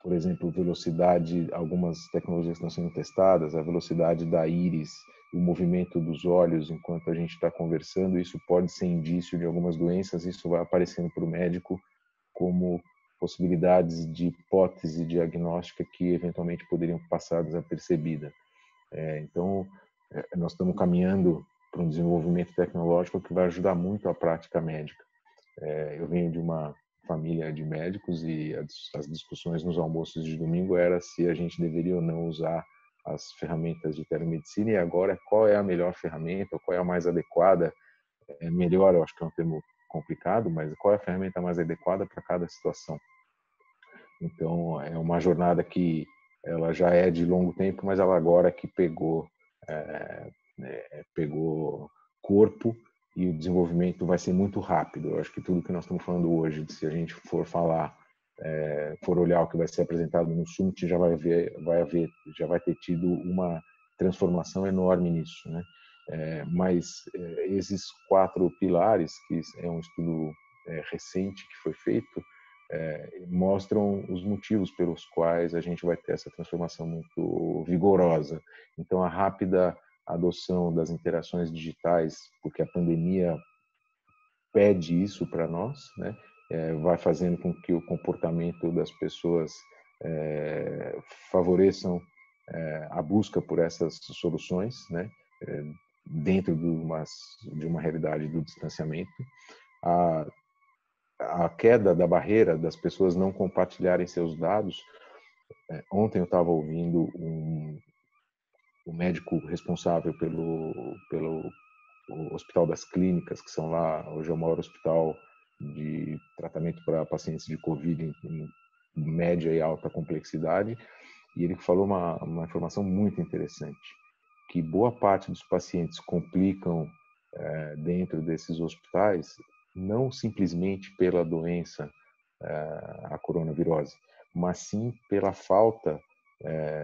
por exemplo, velocidade, algumas tecnologias estão sendo testadas, a velocidade da íris, o movimento dos olhos enquanto a gente está conversando, isso pode ser indício de algumas doenças, isso vai aparecendo para o médico como possibilidades de hipótese diagnóstica que eventualmente poderiam passar desapercebida. Então, nós estamos caminhando para um desenvolvimento tecnológico que vai ajudar muito a prática médica. Eu venho de uma família de médicos e as discussões nos almoços de domingo era se a gente deveria ou não usar as ferramentas de telemedicina, e agora qual é a melhor ferramenta, qual é a mais adequada. Melhor, eu acho que é um termo complicado, mas qual é a ferramenta mais adequada para cada situação. Então, é uma jornada que ela já é de longo tempo, mas ela agora que pegou corpo, e o desenvolvimento vai ser muito rápido. Eu acho que tudo que nós estamos falando hoje, se a gente for falar, for olhar o que vai ser apresentado no Summit, já vai ter tido uma transformação enorme nisso, né? Mas esses 4 pilares, que é um estudo recente que foi feito, mostram os motivos pelos quais a gente vai ter essa transformação muito vigorosa. Então, a rápida adoção das interações digitais, porque a pandemia pede isso para nós, né? Vai fazendo com que o comportamento das pessoas favoreçam a busca por essas soluções, né? Dentro de uma realidade do distanciamento. A queda da barreira das pessoas não compartilharem seus dados. Ontem eu estava ouvindo o médico responsável pelo Hospital das Clínicas, que são lá, hoje é o maior hospital de tratamento para pacientes de Covid em média e alta complexidade, e ele falou uma informação muito interessante, que boa parte dos pacientes complicam dentro desses hospitais não simplesmente pela doença, a coronavirose, mas sim pela falta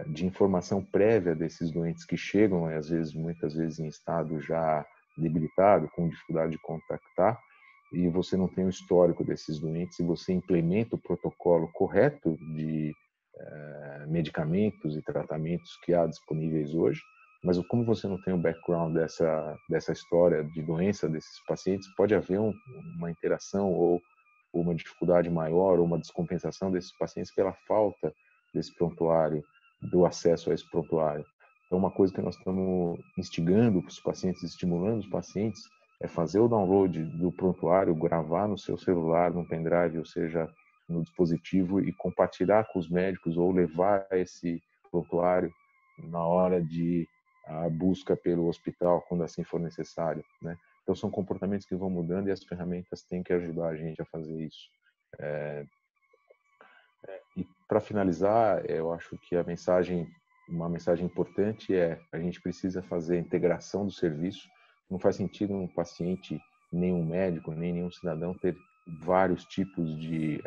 de informação prévia desses doentes que chegam, às vezes, muitas vezes em estado já debilitado, com dificuldade de contactar, e você não tem o histórico desses doentes, e você implementa o protocolo correto de medicamentos e tratamentos que há disponíveis hoje, mas como você não tem o background dessa história de doença desses pacientes, pode haver uma interação ou uma dificuldade maior, ou uma descompensação desses pacientes pela falta desse prontuário, do acesso a esse prontuário. Então, uma coisa que nós estamos instigando os pacientes, estimulando os pacientes, é fazer o download do prontuário, gravar no seu celular, no pendrive, ou seja, no dispositivo, e compartilhar com os médicos ou levar esse prontuário na hora de a busca pelo hospital, quando assim for necessário, né? Então, são comportamentos que vão mudando e as ferramentas têm que ajudar a gente a fazer isso. E para finalizar, eu acho que uma mensagem importante é: a gente precisa fazer a integração do serviço. Não faz sentido um paciente, nem um médico, nem nenhum cidadão ter vários tipos de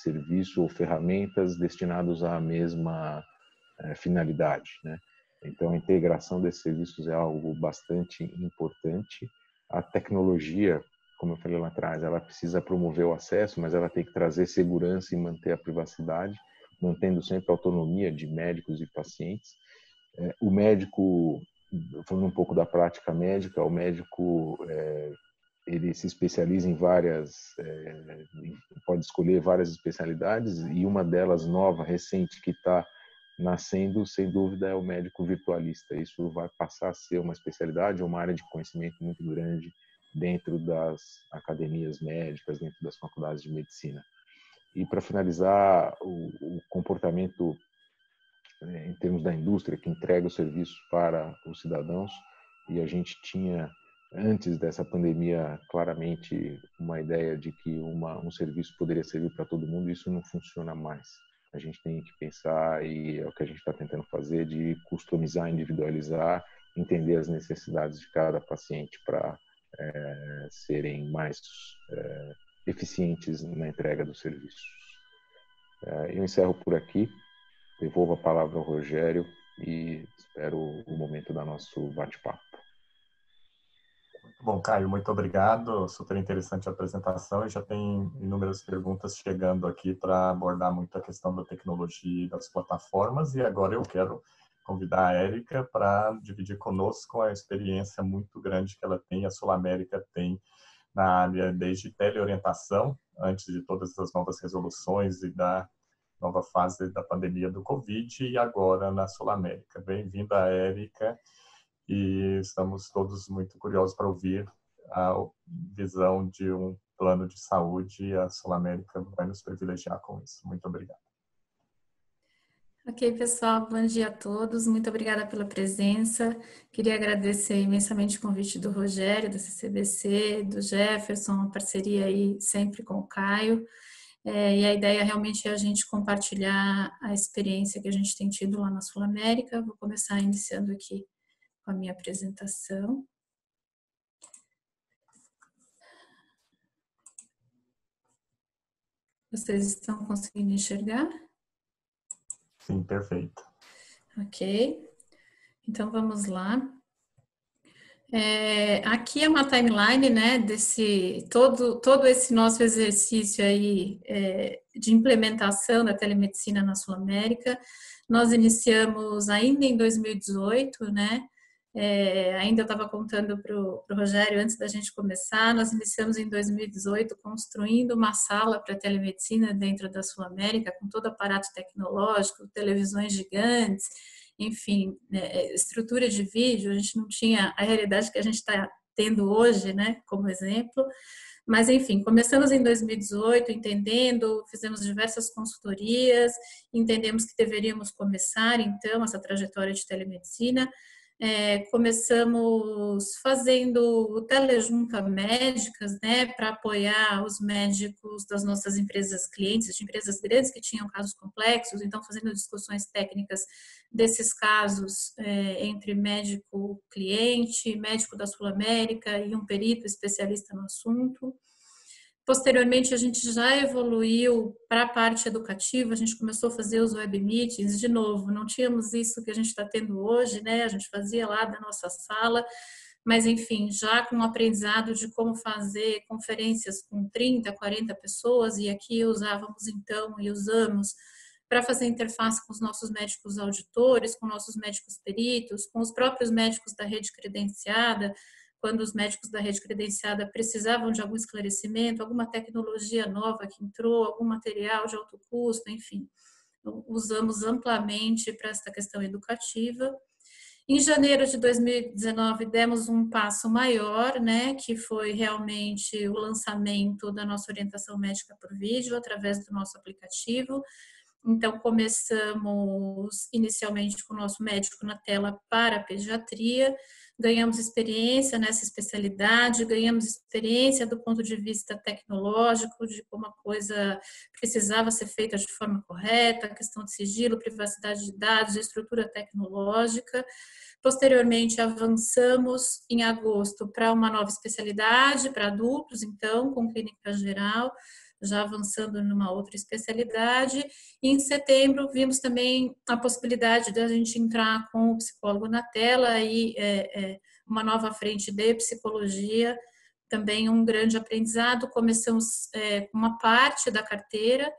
serviço ou ferramentas destinados à mesma finalidade, né? Então, a integração desses serviços é algo bastante importante. A tecnologia, como eu falei lá atrás, ela precisa promover o acesso, mas ela tem que trazer segurança e manter a privacidade, mantendo sempre a autonomia de médicos e pacientes. O médico, falando um pouco da prática médica, o médico ele se especializa em pode escolher várias especialidades, e uma delas nova, recente, que está nascendo, sem dúvida, é o médico virtualista. Isso vai passar a ser uma especialidade, uma área de conhecimento muito grande dentro das academias médicas, dentro das faculdades de medicina. E para finalizar, o comportamento em termos da indústria que entrega o serviço para os cidadãos, e a gente tinha, antes dessa pandemia, claramente uma ideia de que um serviço poderia servir para todo mundo. Isso não funciona mais. A gente tem que pensar, e é o que a gente está tentando fazer, de customizar, individualizar, entender as necessidades de cada paciente para serem mais eficientes na entrega dos serviços. Eu encerro por aqui, devolvo a palavra ao Rogério e espero o momento do nosso bate-papo. Bom, Caio, muito obrigado. Super interessante a apresentação, e já tem inúmeras perguntas chegando aqui para abordar muito a questão da tecnologia e das plataformas. E agora eu quero convidar a Érica para dividir conosco a experiência muito grande que ela tem, a Sul América tem na área desde teleorientação, antes de todas as novas resoluções e da nova fase da pandemia do Covid, e agora na Sul América. Bem-vinda, Érica. E estamos todos muito curiosos para ouvir a visão de um plano de saúde, e a Sul América vai nos privilegiar com isso. Muito obrigado. Ok, pessoal, bom dia a todos. Muito obrigada pela presença. Queria agradecer imensamente o convite do Rogério, da CCBC, do Jefferson, a parceria aí sempre com o Caio. E a ideia realmente é a gente compartilhar a experiência que a gente tem tido lá na Sul América. Vou começar iniciando aqui com a minha apresentação. Vocês estão conseguindo enxergar? Sim, perfeito. Ok. Então, vamos lá. Aqui é uma timeline, né, desse todo esse nosso exercício aí de implementação da telemedicina na Sul América. Nós iniciamos ainda em 2018, né? Ainda eu estava contando para o Rogério antes da gente começar. Nós iniciamos em 2018 construindo uma sala para telemedicina dentro da Sul América, com todo aparato tecnológico, televisões gigantes, enfim, estrutura de vídeo. A gente não tinha a realidade que a gente está tendo hoje, né, como exemplo. Mas, enfim, começamos em 2018, entendendo, fizemos diversas consultorias, entendemos que deveríamos começar, então, essa trajetória de telemedicina. Começamos fazendo telejunta médicas, né, para apoiar os médicos das nossas empresas clientes, de empresas grandes que tinham casos complexos, então fazendo discussões técnicas desses casos entre médico-cliente, médico da Sul América e um perito especialista no assunto. Posteriormente, a gente já evoluiu para a parte educativa, a gente começou a fazer os web meetings, de novo, não tínhamos isso que a gente está tendo hoje, né? A gente fazia lá da nossa sala, mas enfim, já com o aprendizado de como fazer conferências com 30, 40 pessoas, e aqui usávamos então e usamos para fazer interface com os nossos médicos auditores, com nossos médicos peritos, com os próprios médicos da rede credenciada, quando os médicos da rede credenciada precisavam de algum esclarecimento, alguma tecnologia nova que entrou, algum material de alto custo, enfim. Usamos amplamente para esta questão educativa. Em janeiro de 2019, demos um passo maior, né, que foi realmente o lançamento da nossa orientação médica por vídeo, através do nosso aplicativo. Então, começamos inicialmente com o nosso médico na tela para a pediatria, ganhamos experiência nessa especialidade, ganhamos experiência do ponto de vista tecnológico, de como a coisa precisava ser feita de forma correta, a questão de sigilo, privacidade de dados, estrutura tecnológica. Posteriormente, avançamos em agosto para uma nova especialidade, para adultos, então, com clínica geral, já avançando numa outra especialidade. E em setembro, vimos também a possibilidade de a gente entrar com o psicólogo na tela e uma nova frente de psicologia, também um grande aprendizado. Começamos com uma parte da carteira,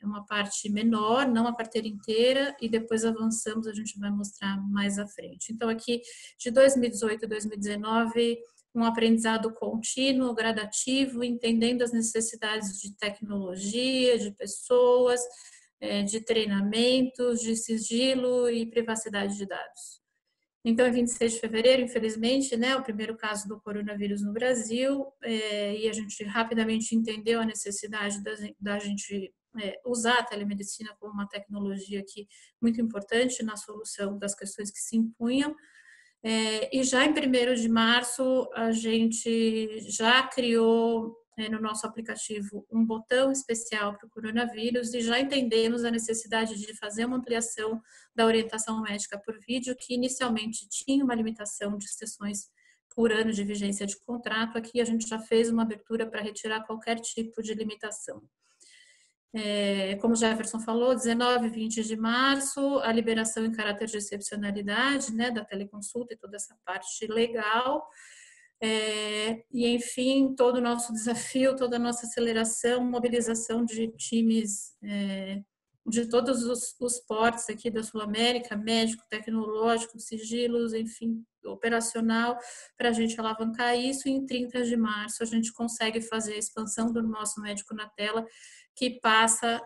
uma parte menor, não a carteira inteira, e depois avançamos, a gente vai mostrar mais à frente. Então, aqui, de 2018 a 2019, um aprendizado contínuo, gradativo, entendendo as necessidades de tecnologia, de pessoas, de treinamentos, de sigilo e privacidade de dados. Então, em 26 de fevereiro, infelizmente, né, o primeiro caso do coronavírus no Brasil, e a gente rapidamente entendeu a necessidade da gente usar a telemedicina como uma tecnologia aqui muito importante na solução das questões que se impunham. E já em 1º de março, a gente já criou no nosso aplicativo um botão especial para o coronavírus e já entendemos a necessidade de fazer uma ampliação da orientação médica por vídeo, que inicialmente tinha uma limitação de sessões por ano de vigência de contrato. Aqui a gente já fez uma abertura para retirar qualquer tipo de limitação. Como o Jefferson falou, 19 e 20 de março, a liberação em caráter de excepcionalidade, né, da teleconsulta e toda essa parte legal. E, enfim, todo o nosso desafio, toda a nossa aceleração, mobilização de times de todos os portes aqui da Sul-América, médico, tecnológico, sigilos, enfim, operacional, para a gente alavancar isso. E em 30 de março, a gente consegue fazer a expansão do nosso médico na tela, que passa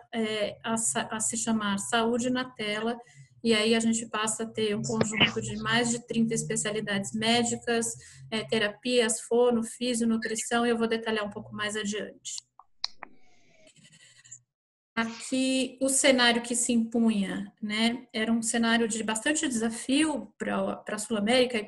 a se chamar Saúde na Tela, e aí a gente passa a ter um conjunto de mais de 30 especialidades médicas, terapias, fono, fisio, nutrição, e eu vou detalhar um pouco mais adiante. Aqui, o cenário que se impunha, né, era um cenário de bastante desafio para a Sul-América,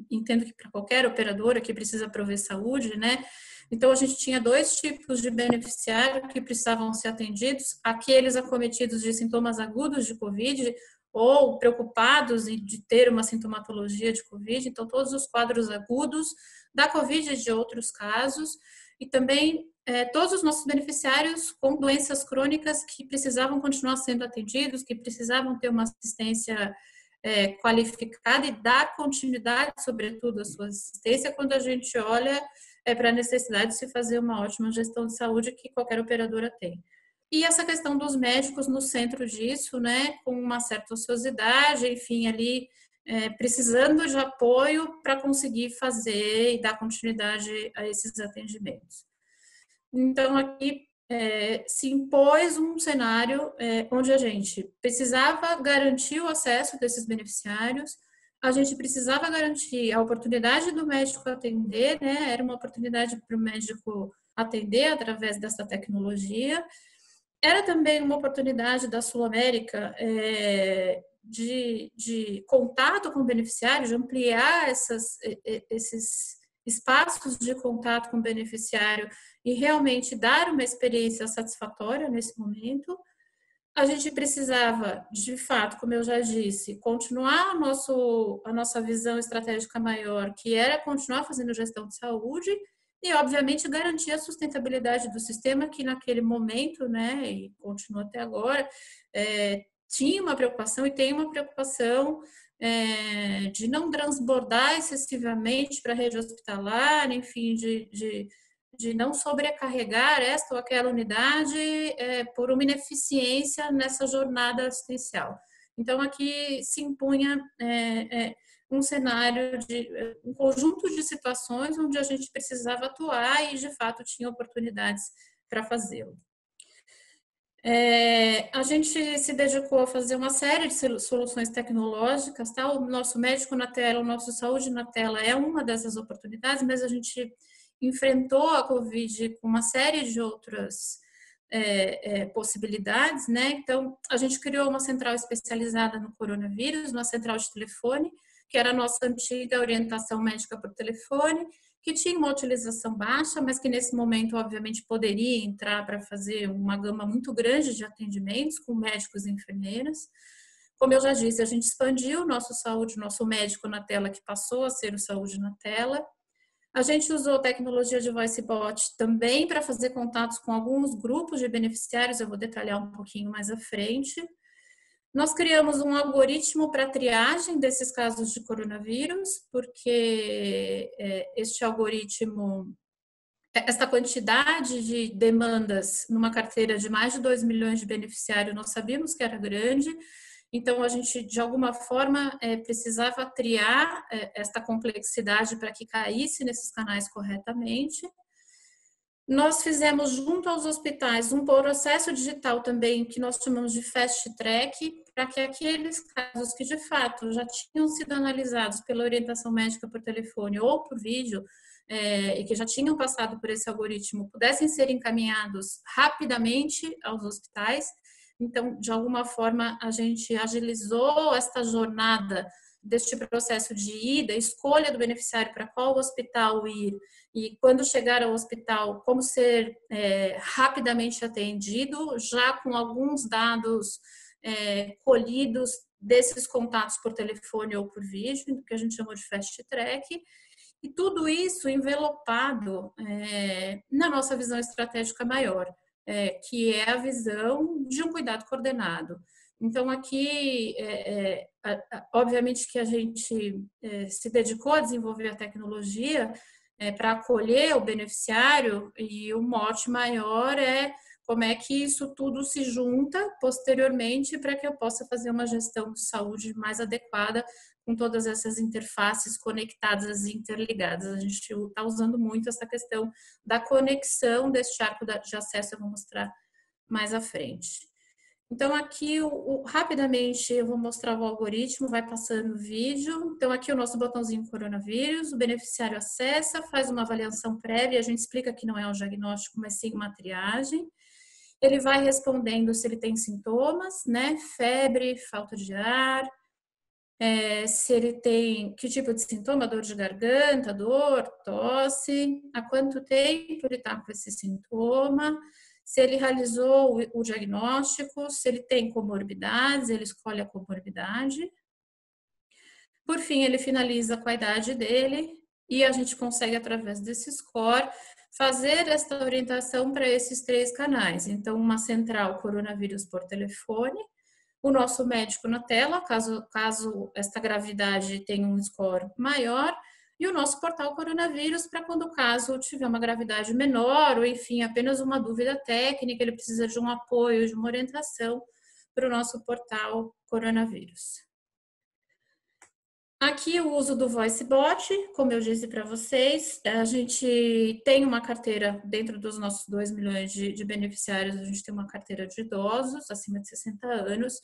entendo que para qualquer operadora que precisa prover saúde, né. Então, a gente tinha 2 tipos de beneficiário que precisavam ser atendidos: aqueles acometidos de sintomas agudos de Covid ou preocupados de ter uma sintomatologia de Covid, então todos os quadros agudos da Covid e de outros casos, e também todos os nossos beneficiários com doenças crônicas que precisavam continuar sendo atendidos, que precisavam ter uma assistência qualificada e dar continuidade, sobretudo, à sua assistência, quando a gente olha para a necessidade de se fazer uma ótima gestão de saúde que qualquer operadora tem. E essa questão dos médicos no centro disso, né, com uma certa ociosidade, enfim, ali precisando de apoio para conseguir fazer e dar continuidade a esses atendimentos. Então, aqui se impôs um cenário onde a gente precisava garantir o acesso desses beneficiários, a gente precisava garantir a oportunidade do médico atender, né? Era uma oportunidade para o médico atender através dessa tecnologia. Era também uma oportunidade da Sul-América de contato com o beneficiário, de ampliar esses espaços de contato com o beneficiário e realmente dar uma experiência satisfatória nesse momento. A gente precisava, de fato, como eu já disse, continuar a nossa visão estratégica maior, que era continuar fazendo gestão de saúde e, obviamente, garantir a sustentabilidade do sistema, que naquele momento, né, e continua até agora, tinha uma preocupação e tem uma preocupação de não transbordar excessivamente para a rede hospitalar, enfim, de não sobrecarregar esta ou aquela unidade por uma ineficiência nessa jornada assistencial. Então, aqui se impunha um cenário um conjunto de situações onde a gente precisava atuar e, de fato, tinha oportunidades para fazê-lo. A gente se dedicou a fazer uma série de soluções tecnológicas, tá? O nosso médico na tela, o nosso saúde na tela é uma dessas oportunidades, mas a gente enfrentou a Covid com uma série de outras possibilidades, né? Então, a gente criou uma central especializada no coronavírus, uma central de telefone, que era a nossa antiga orientação médica por telefone, que tinha uma utilização baixa, mas que nesse momento, obviamente, poderia entrar para fazer uma gama muito grande de atendimentos com médicos e enfermeiras. Como eu já disse, a gente expandiu o nosso saúde, nosso médico na tela, que passou a ser o saúde na tela. A gente usou tecnologia de voice bot também para fazer contatos com alguns grupos de beneficiários, eu vou detalhar um pouquinho mais à frente. Nós criamos um algoritmo para triagem desses casos de coronavírus, porque este algoritmo, esta quantidade de demandas numa carteira de mais de 2 milhões de beneficiários, nós sabíamos que era grande, então a gente, de alguma forma, precisava triar esta complexidade para que caísse nesses canais corretamente. Nós fizemos junto aos hospitais um processo digital também que nós chamamos de fast track, para que aqueles casos que de fato já tinham sido analisados pela orientação médica por telefone ou por vídeo e que já tinham passado por esse algoritmo pudessem ser encaminhados rapidamente aos hospitais. Então, de alguma forma, a gente agilizou esta jornada deste processo de ida, escolha do beneficiário para qual hospital ir e quando chegar ao hospital, como ser rapidamente atendido, já com alguns dados colhidos desses contatos por telefone ou por vídeo, que a gente chamou de fast track, e tudo isso envelopado na nossa visão estratégica maior, que é a visão de um cuidado coordenado. Então, aqui, obviamente que a gente se dedicou a desenvolver a tecnologia para acolher o beneficiário, e o mote maior é como é que isso tudo se junta posteriormente para que eu possa fazer uma gestão de saúde mais adequada com todas essas interfaces conectadas e interligadas. A gente está usando muito essa questão da conexão deste arco de acesso, eu vou mostrar mais à frente. Então, aqui, rapidamente, eu vou mostrar o algoritmo, vai passando o vídeo. Então, aqui o nosso botãozinho coronavírus, o beneficiário acessa, faz uma avaliação prévia, a gente explica que não é um diagnóstico, mas sim uma triagem. Ele vai respondendo se ele tem sintomas, né? Febre, falta de ar, se ele tem, que tipo de sintoma, dor de garganta, dor, tosse, há quanto tempo ele está com esse sintoma, se ele realizou o diagnóstico, se ele tem comorbidades, ele escolhe a comorbidade. Por fim, ele finaliza com a idade dele e a gente consegue, através desse score, fazer essa orientação para esses 3 canais. Então, uma central coronavírus por telefone, o nosso médico na tela, caso esta gravidade tenha um score maior, e o nosso portal coronavírus para quando o caso tiver uma gravidade menor ou, enfim, apenas uma dúvida técnica, ele precisa de um apoio, de uma orientação para o nosso portal coronavírus. Aqui o uso do VoiceBot, como eu disse para vocês, a gente tem uma carteira, dentro dos nossos 2 milhões de beneficiários, a gente tem uma carteira de idosos acima de 60 anos,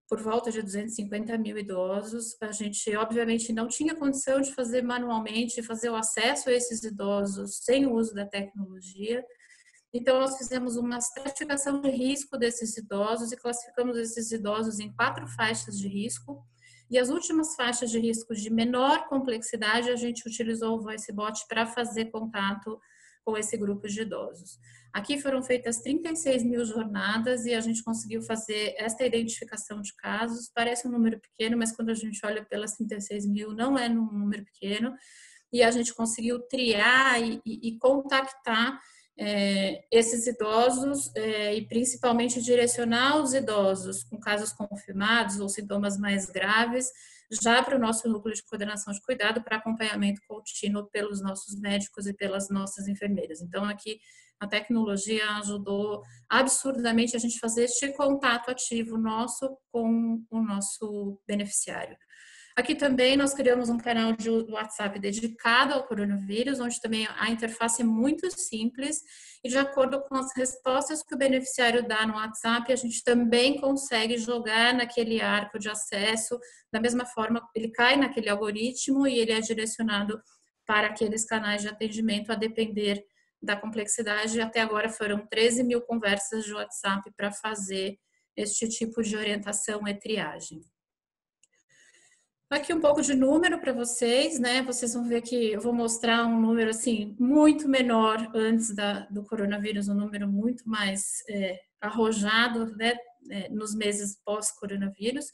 por volta de 250 mil idosos. A gente, obviamente, não tinha condição de fazer manualmente, fazer o acesso a esses idosos sem o uso da tecnologia. Então, nós fizemos uma estratificação de risco desses idosos e classificamos esses idosos em 4 faixas de risco. E as últimas faixas de risco de menor complexidade, a gente utilizou o VoiceBot para fazer contato com esse grupo de idosos. Aqui foram feitas 36 mil jornadas e a gente conseguiu fazer esta identificação de casos. Parece um número pequeno, mas quando a gente olha pelas 36 mil, não é um número pequeno. E a gente conseguiu triar e contactar esses idosos e principalmente direcionar os idosos com casos confirmados ou sintomas mais graves já para o nosso núcleo de coordenação de cuidado para acompanhamento contínuo pelos nossos médicos e pelas nossas enfermeiras. Então, aqui a tecnologia ajudou absurdamente a gente fazer este contato ativo nosso com o nosso beneficiário. Aqui também nós criamos um canal de WhatsApp dedicado ao coronavírus, onde também a interface é muito simples e de acordo com as respostas que o beneficiário dá no WhatsApp, a gente também consegue jogar naquele arco de acesso, da mesma forma, ele cai naquele algoritmo e ele é direcionado para aqueles canais de atendimento a depender da complexidade. Até agora foram 13 mil conversas de WhatsApp para fazer este tipo de orientação e triagem. Aqui um pouco de número para vocês, né? Vocês vão ver que eu vou mostrar um número assim muito menor antes do coronavírus, um número muito mais arrojado, né? Nos meses pós-coronavírus.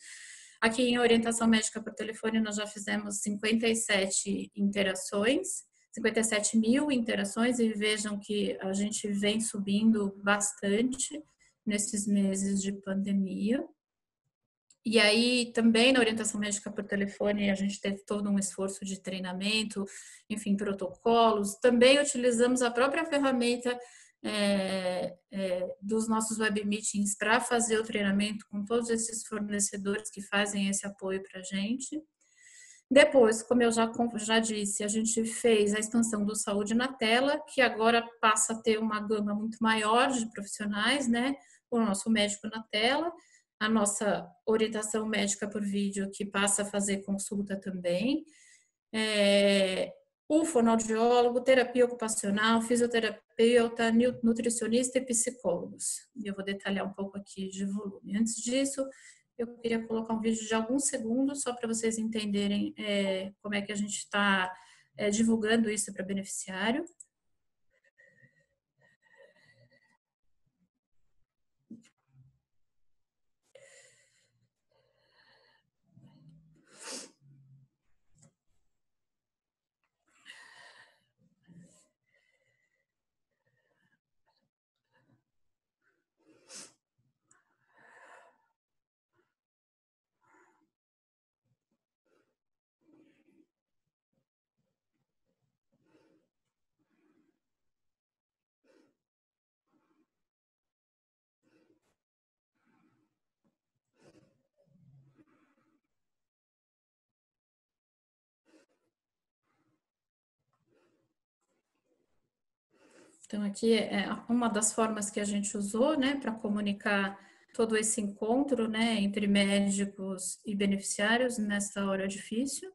Aqui em orientação médica por telefone nós já fizemos 57 interações, 57 mil interações e vejam que a gente vem subindo bastante nesses meses de pandemia. E aí, também na orientação médica por telefone, a gente teve todo um esforço de treinamento, enfim, protocolos. Também utilizamos a própria ferramenta dos nossos web meetings para fazer o treinamento com todos esses fornecedores que fazem esse apoio para a gente. Depois, como eu já disse, a gente fez a expansão do Saúde na Tela, que agora passa a ter uma gama muito maior de profissionais, né? O nosso médico na tela, a nossa orientação médica por vídeo, que passa a fazer consulta também, o fonoaudiólogo, terapia ocupacional, fisioterapeuta, nutricionista e psicólogos. Eu vou detalhar um pouco aqui de volume. Antes disso, eu queria colocar um vídeo de alguns segundos, só para vocês entenderem como é que a gente está divulgando isso para beneficiário. Então, aqui é uma das formas que a gente usou, né, para comunicar todo esse encontro, né, entre médicos e beneficiários nessa hora difícil.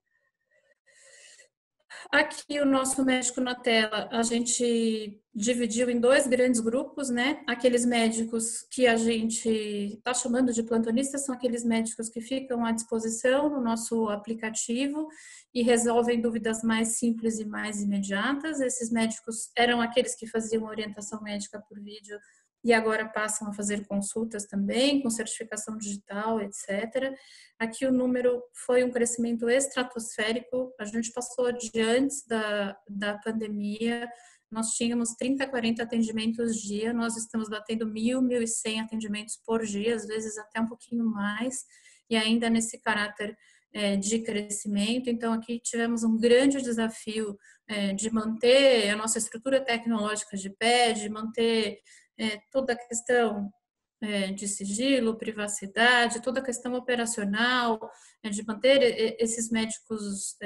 Aqui o nosso médico na tela, a gente dividiu em dois grandes grupos, né? Aqueles médicos que a gente está chamando de plantonistas são aqueles médicos que ficam à disposição no nosso aplicativo e resolvem dúvidas mais simples e mais imediatas. Esses médicos eram aqueles que faziam orientação médica por vídeo e agora passam a fazer consultas também, com certificação digital, etc. Aqui o número foi um crescimento estratosférico, a gente passou de antes da pandemia, nós tínhamos 30, 40 atendimentos dia, nós estamos batendo 1.000, 1.100 atendimentos por dia, às vezes até um pouquinho mais, e ainda nesse caráter de crescimento. Então, aqui tivemos um grande desafio de manter a nossa estrutura tecnológica de pé, de manter toda a questão de sigilo, privacidade, toda a questão operacional, de manter esses médicos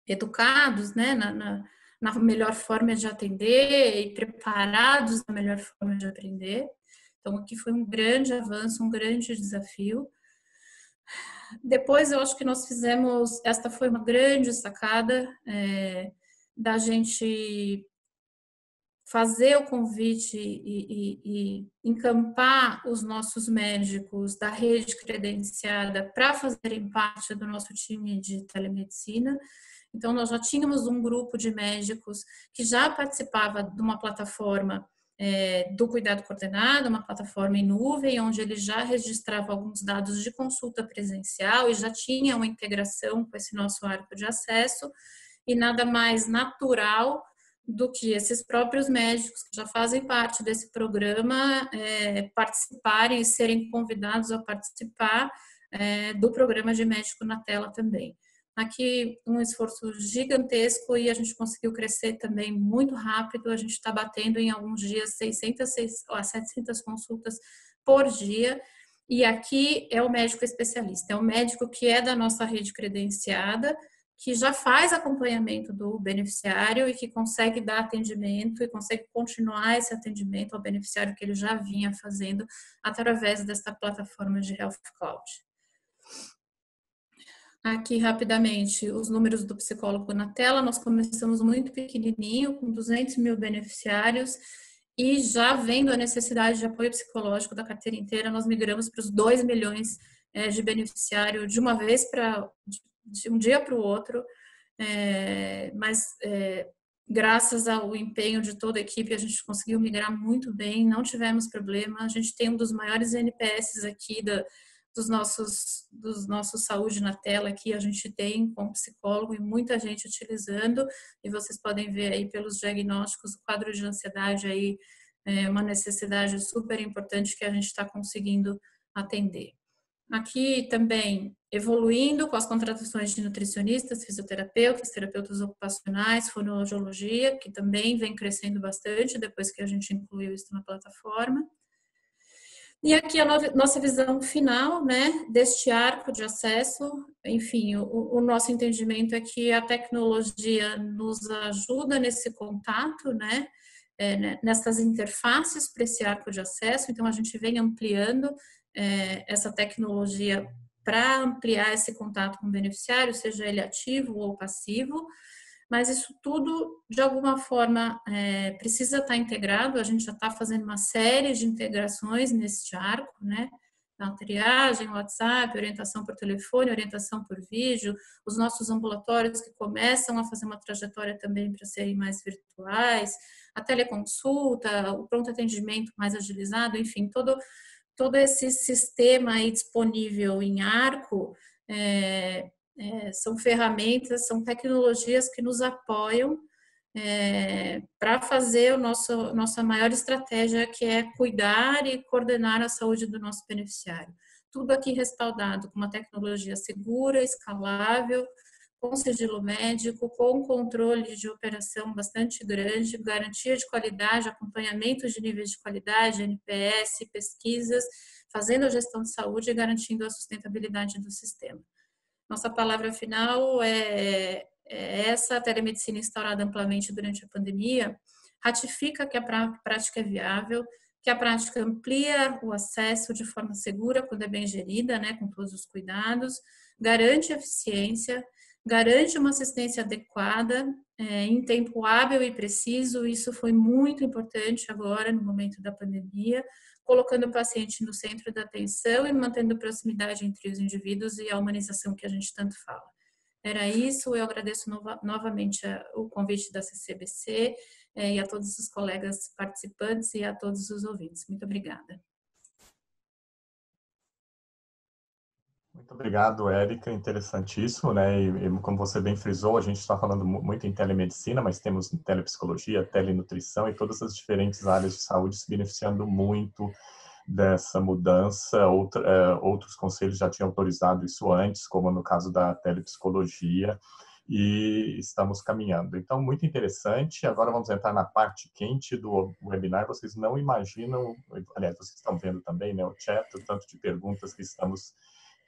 educados, né, na melhor forma de atender e preparados na melhor forma de aprender. Então, aqui foi um grande avanço, um grande desafio. Depois, eu acho que nós fizemos, esta foi uma grande sacada da gente fazer o convite e encampar os nossos médicos da rede credenciada para fazerem parte do nosso time de telemedicina. Então, nós já tínhamos um grupo de médicos que já participava de uma plataforma do cuidado coordenado, uma plataforma em nuvem, onde ele já registrava alguns dados de consulta presencial e já tinha uma integração com esse nosso arco de acesso, e nada mais natural do que esses próprios médicos que já fazem parte desse programa participarem e serem convidados a participar do programa de médico na tela também. Aqui um esforço gigantesco e a gente conseguiu crescer também muito rápido, a gente está batendo em alguns dias 600 a 700 consultas por dia, E aqui é o médico especialista, é o médico que é da nossa rede credenciada, que já faz acompanhamento do beneficiário e que consegue dar atendimento e consegue continuar esse atendimento ao beneficiário que ele já vinha fazendo através desta plataforma de Health Cloud. Aqui, rapidamente, os números do psicólogo na tela. Nós começamos muito pequenininho, com 200 mil beneficiários, e já vendo a necessidade de apoio psicológico da carteira inteira, nós migramos para os 2 milhões de beneficiário de uma vez, de um dia para o outro, graças ao empenho de toda a equipe, a gente conseguiu migrar muito bem, não tivemos problema. A gente tem um dos maiores NPS aqui dos nossos saúde na tela, que a gente tem com psicólogo e muita gente utilizando, e vocês podem ver aí pelos diagnósticos o quadro de ansiedade aí, uma necessidade super importante que a gente está conseguindo atender. Aqui também evoluindo com as contratações de nutricionistas, fisioterapeutas, terapeutas ocupacionais, fonoaudiologia, que também vem crescendo bastante depois que a gente incluiu isso na plataforma. E aqui a nossa visão final, né, deste arco de acesso. Enfim, o nosso entendimento é que a tecnologia nos ajuda nesse contato, né, nessas interfaces para esse arco de acesso. Então, a gente vem ampliando essa tecnologia para ampliar esse contato com o beneficiário, seja ele ativo ou passivo, mas isso tudo, de alguma forma, precisa estar integrado. A gente já está fazendo uma série de integrações neste arco, né? Na triagem, WhatsApp, orientação por telefone, orientação por vídeo, os nossos ambulatórios que começam a fazer uma trajetória também para serem mais virtuais, a teleconsulta, o pronto atendimento mais agilizado, enfim, todo esse sistema aí disponível em arco são ferramentas, são tecnologias que nos apoiam para fazer nossa maior estratégia, que é cuidar e coordenar a saúde do nosso beneficiário. Tudo aqui respaldado com uma tecnologia segura, escalável, com sigilo médico, com controle de operação bastante grande, garantia de qualidade, acompanhamento de níveis de qualidade, NPS, pesquisas, fazendo a gestão de saúde e garantindo a sustentabilidade do sistema. Nossa palavra final é essa: a telemedicina instaurada amplamente durante a pandemia ratifica que a prática é viável, que a prática amplia o acesso de forma segura, quando é bem gerida, né, com todos os cuidados, garante eficiência, garante uma assistência adequada, em tempo hábil e preciso. Isso foi muito importante agora, no momento da pandemia, colocando o paciente no centro da atenção e mantendo proximidade entre os indivíduos e a humanização que a gente tanto fala. Era isso. Eu agradeço novamente o convite da CCBC e a todos os colegas participantes e a todos os ouvintes. Muito obrigada. Muito obrigado, Érica, interessantíssimo, né? E como você bem frisou, a gente está falando muito em telemedicina, mas temos telepsicologia, telenutrição e todas as diferentes áreas de saúde se beneficiando muito dessa mudança. Outros conselhos já tinham autorizado isso antes, como no caso da telepsicologia, e estamos caminhando. Então, muito interessante. Agora vamos entrar na parte quente do webinar. Vocês não imaginam, aliás, vocês estão vendo também, né, o chat, o tanto de perguntas que estamos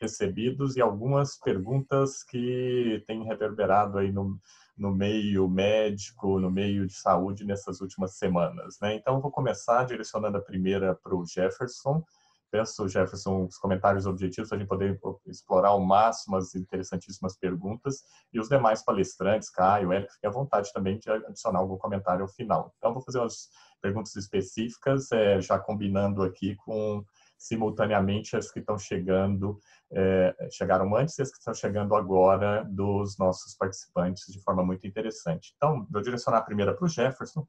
recebidos e algumas perguntas que têm reverberado aí no meio médico, no meio de saúde nessas últimas semanas, né? Então, eu vou começar direcionando a primeira para o Jefferson. Peço, Jefferson, os comentários objetivos para a gente poder explorar ao máximo as interessantíssimas perguntas, e os demais palestrantes, Caio, Érico, fiquem à vontade também de adicionar algum comentário ao final. Então, vou fazer umas perguntas específicas, já combinando aqui com simultaneamente as que estão chegando, chegaram antes e as que estão chegando agora dos nossos participantes de forma muito interessante. Então, vou direcionar a primeira para o Jefferson,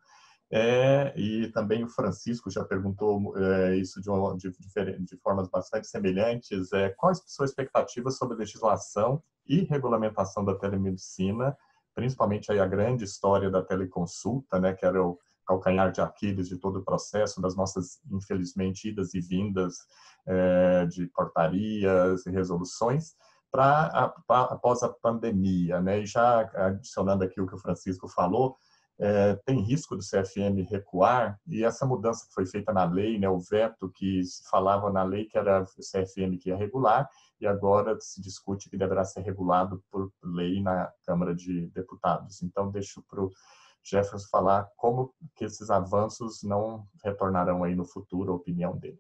e também o Francisco já perguntou isso de formas bastante semelhantes. Qual a sua expectativa sobre a legislação e regulamentação da telemedicina, principalmente aí a grande história da teleconsulta, né, que era o calcanhar de Aquiles de todo o processo, das nossas, infelizmente, idas e vindas de portarias e resoluções, após a pandemia, né? E já adicionando aqui o que o Francisco falou, tem risco do CFM recuar, e essa mudança que foi feita na lei, né, o veto que se falava na lei que era o CFM que ia regular, e agora se discute que deverá ser regulado por lei na Câmara de Deputados. Então, deixo para o Jefferson falar como que esses avanços não retornarão aí no futuro, a opinião dele.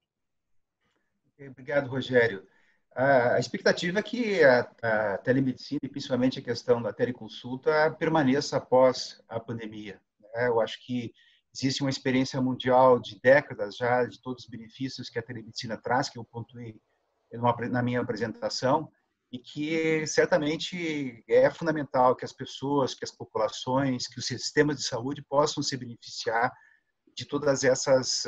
Obrigado, Rogério. A expectativa é que a telemedicina, e principalmente a questão da teleconsulta, permaneça após a pandemia, né? Eu acho que existe uma experiência mundial de décadas já, de todos os benefícios que a telemedicina traz, que eu pontuei na minha apresentação, e que certamente é fundamental que as pessoas, que as populações, que os sistemas de saúde possam se beneficiar de todas essas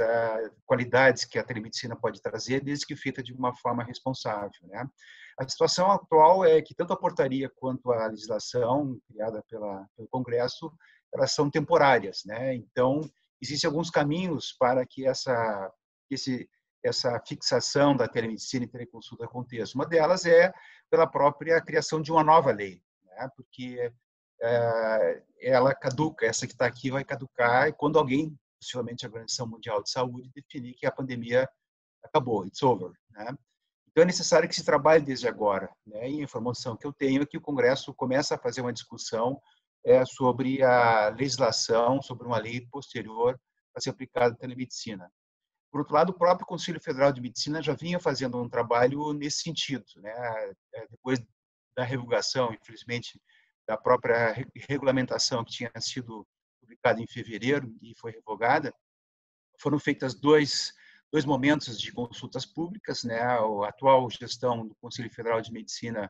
qualidades que a telemedicina pode trazer, desde que feita de uma forma responsável, né? A situação atual é que tanto a portaria quanto a legislação criada pelo Congresso, elas são temporárias, né? Então, existem alguns caminhos para que essa fixação da telemedicina e teleconsulta aconteça. Uma delas é pela própria criação de uma nova lei, né? Porque ela caduca, essa que está aqui vai caducar, e quando alguém, possivelmente a Organização Mundial de Saúde, definir que a pandemia acabou, it's over, né? Então é necessário que se trabalhe desde agora, né? E a informação que eu tenho é que o Congresso começa a fazer uma discussão sobre a legislação, sobre uma lei posterior a ser aplicada à telemedicina. Por outro lado, o próprio Conselho Federal de Medicina já vinha fazendo um trabalho nesse sentido, né? Depois da revogação, infelizmente, da própria regulamentação que tinha sido publicada em fevereiro e foi revogada, foram feitas dois momentos de consultas públicas, né? A atual gestão do Conselho Federal de Medicina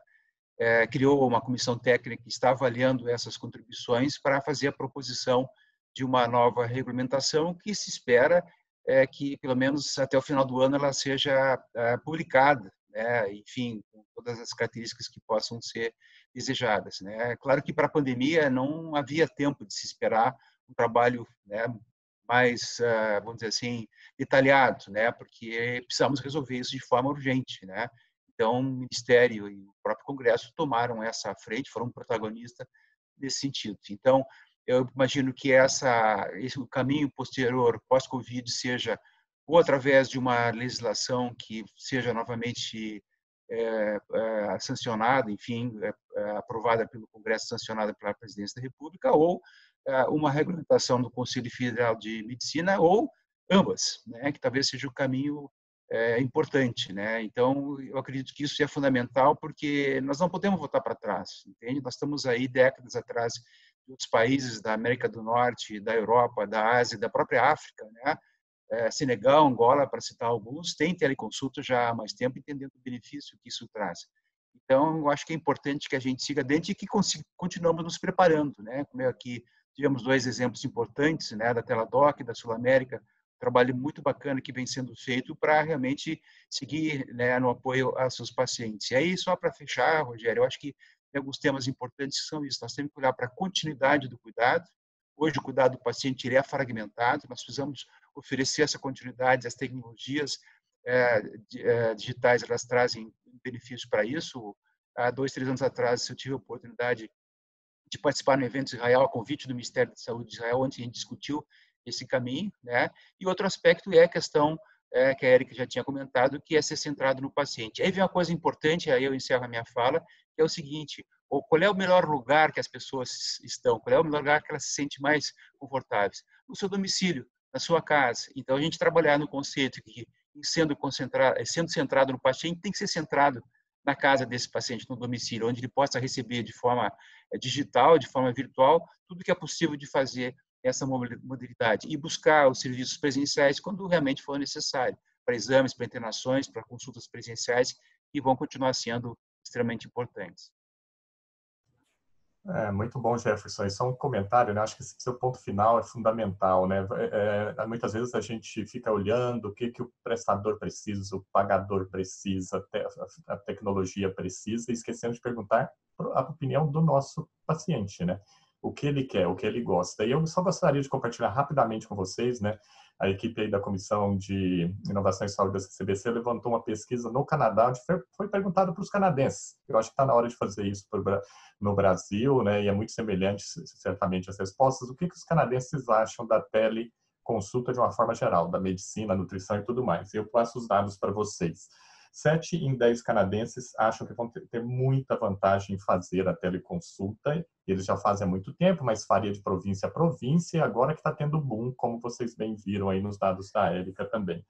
criou uma comissão técnica que está avaliando essas contribuições para fazer a proposição de uma nova regulamentação que se espera que, pelo menos até o final do ano, ela seja publicada, né? Enfim, com todas as características que possam ser desejadas, né? Claro que para a pandemia não havia tempo de se esperar um trabalho, né, mais, vamos dizer assim, detalhado, né? Porque precisamos resolver isso de forma urgente, né? Então, o Ministério e o próprio Congresso tomaram essa frente, foram protagonistas nesse sentido. Então, eu imagino que esse caminho posterior, pós-Covid, seja ou através de uma legislação que seja novamente sancionada, enfim, aprovada pelo Congresso, sancionada pela Presidência da República, ou uma regulamentação do Conselho Federal de Medicina, ou ambas, né, que talvez seja o caminho importante, né? Então, eu acredito que isso é fundamental, porque nós não podemos voltar para trás, entende? Nós estamos aí décadas atrás de outros países da América do Norte, da Europa, da Ásia, da própria África, né? Senegal, Angola, para citar alguns, tem teleconsulta já há mais tempo, entendendo o benefício que isso traz. Então, eu acho que é importante que a gente siga dentro e que continuamos nos preparando, né? Como aqui tivemos dois exemplos importantes, né? Da Teladoc, da Sul América, trabalho muito bacana que vem sendo feito para realmente seguir, né, no apoio aos seus pacientes. E aí, só para fechar, Rogério, eu acho que tem alguns temas importantes que são isso. Nós temos que olhar para a continuidade do cuidado. Hoje, o cuidado do paciente ele é fragmentado, nós precisamos oferecer essa continuidade. As tecnologias digitais, elas trazem benefícios para isso. Há 2, 3 anos atrás, eu tive a oportunidade de participar no evento de Israel, a convite do Ministério da Saúde de Israel, onde a gente discutiu esse caminho, né? E outro aspecto é a questão que a Érica já tinha comentado, que é ser centrado no paciente. Aí vem uma coisa importante, aí eu encerro a minha fala, que é o seguinte: qual é o melhor lugar que as pessoas estão? Qual é o melhor lugar que elas se sentem mais confortáveis? No seu domicílio, na sua casa. Então, a gente trabalhar no conceito que, sendo centrado no paciente, tem que ser centrado na casa desse paciente, no domicílio, onde ele possa receber de forma digital, de forma virtual, tudo que é possível de fazer essa modalidade e buscar os serviços presenciais quando realmente for necessário, para exames, para internações, para consultas presenciais, que vão continuar sendo extremamente importantes. Muito bom, Jefferson. Isso é um comentário, né? Acho que esse seu ponto final é fundamental, né? Muitas vezes a gente fica olhando o que o prestador precisa, o pagador precisa, a tecnologia precisa, e esquecendo de perguntar a opinião do nosso paciente, né? O que ele quer, o que ele gosta. E eu só gostaria de compartilhar rapidamente com vocês, né? a equipe aí da Comissão de Inovação e Saúde da CCBC levantou uma pesquisa no Canadá, onde foi perguntado para os canadenses. Eu acho que está na hora de fazer isso no Brasil, né? E é muito semelhante, certamente, as respostas. O que os canadenses acham da teleconsulta de uma forma geral, da medicina, nutrição e tudo mais? Eu passo os dados para vocês. 7 em 10 canadenses acham que vão ter muita vantagem em fazer a teleconsulta. Eles já fazem há muito tempo, mas faria de província a província, e agora que está tendo boom, como vocês bem viram aí nos dados da Érica também.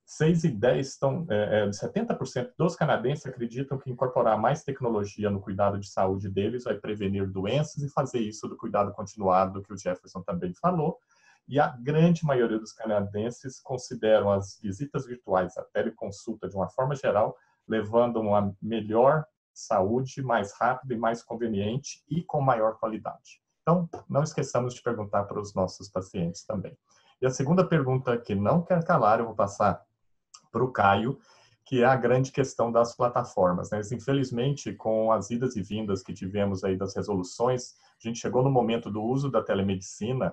6 e 10 70% dos canadenses acreditam que incorporar mais tecnologia no cuidado de saúde deles vai prevenir doenças e fazer isso do cuidado continuado, que o Jefferson também falou. E a grande maioria dos canadenses consideram as visitas virtuais, a teleconsulta, de uma forma geral, levando uma melhor saúde, mais rápida e mais conveniente e com maior qualidade. Então, não esqueçamos de perguntar para os nossos pacientes também. E a segunda pergunta, que não quer calar, eu vou passar para o Caio, que é a grande questão das plataformas, né? Infelizmente, com as idas e vindas que tivemos aí das resoluções, a gente chegou no momento do uso da telemedicina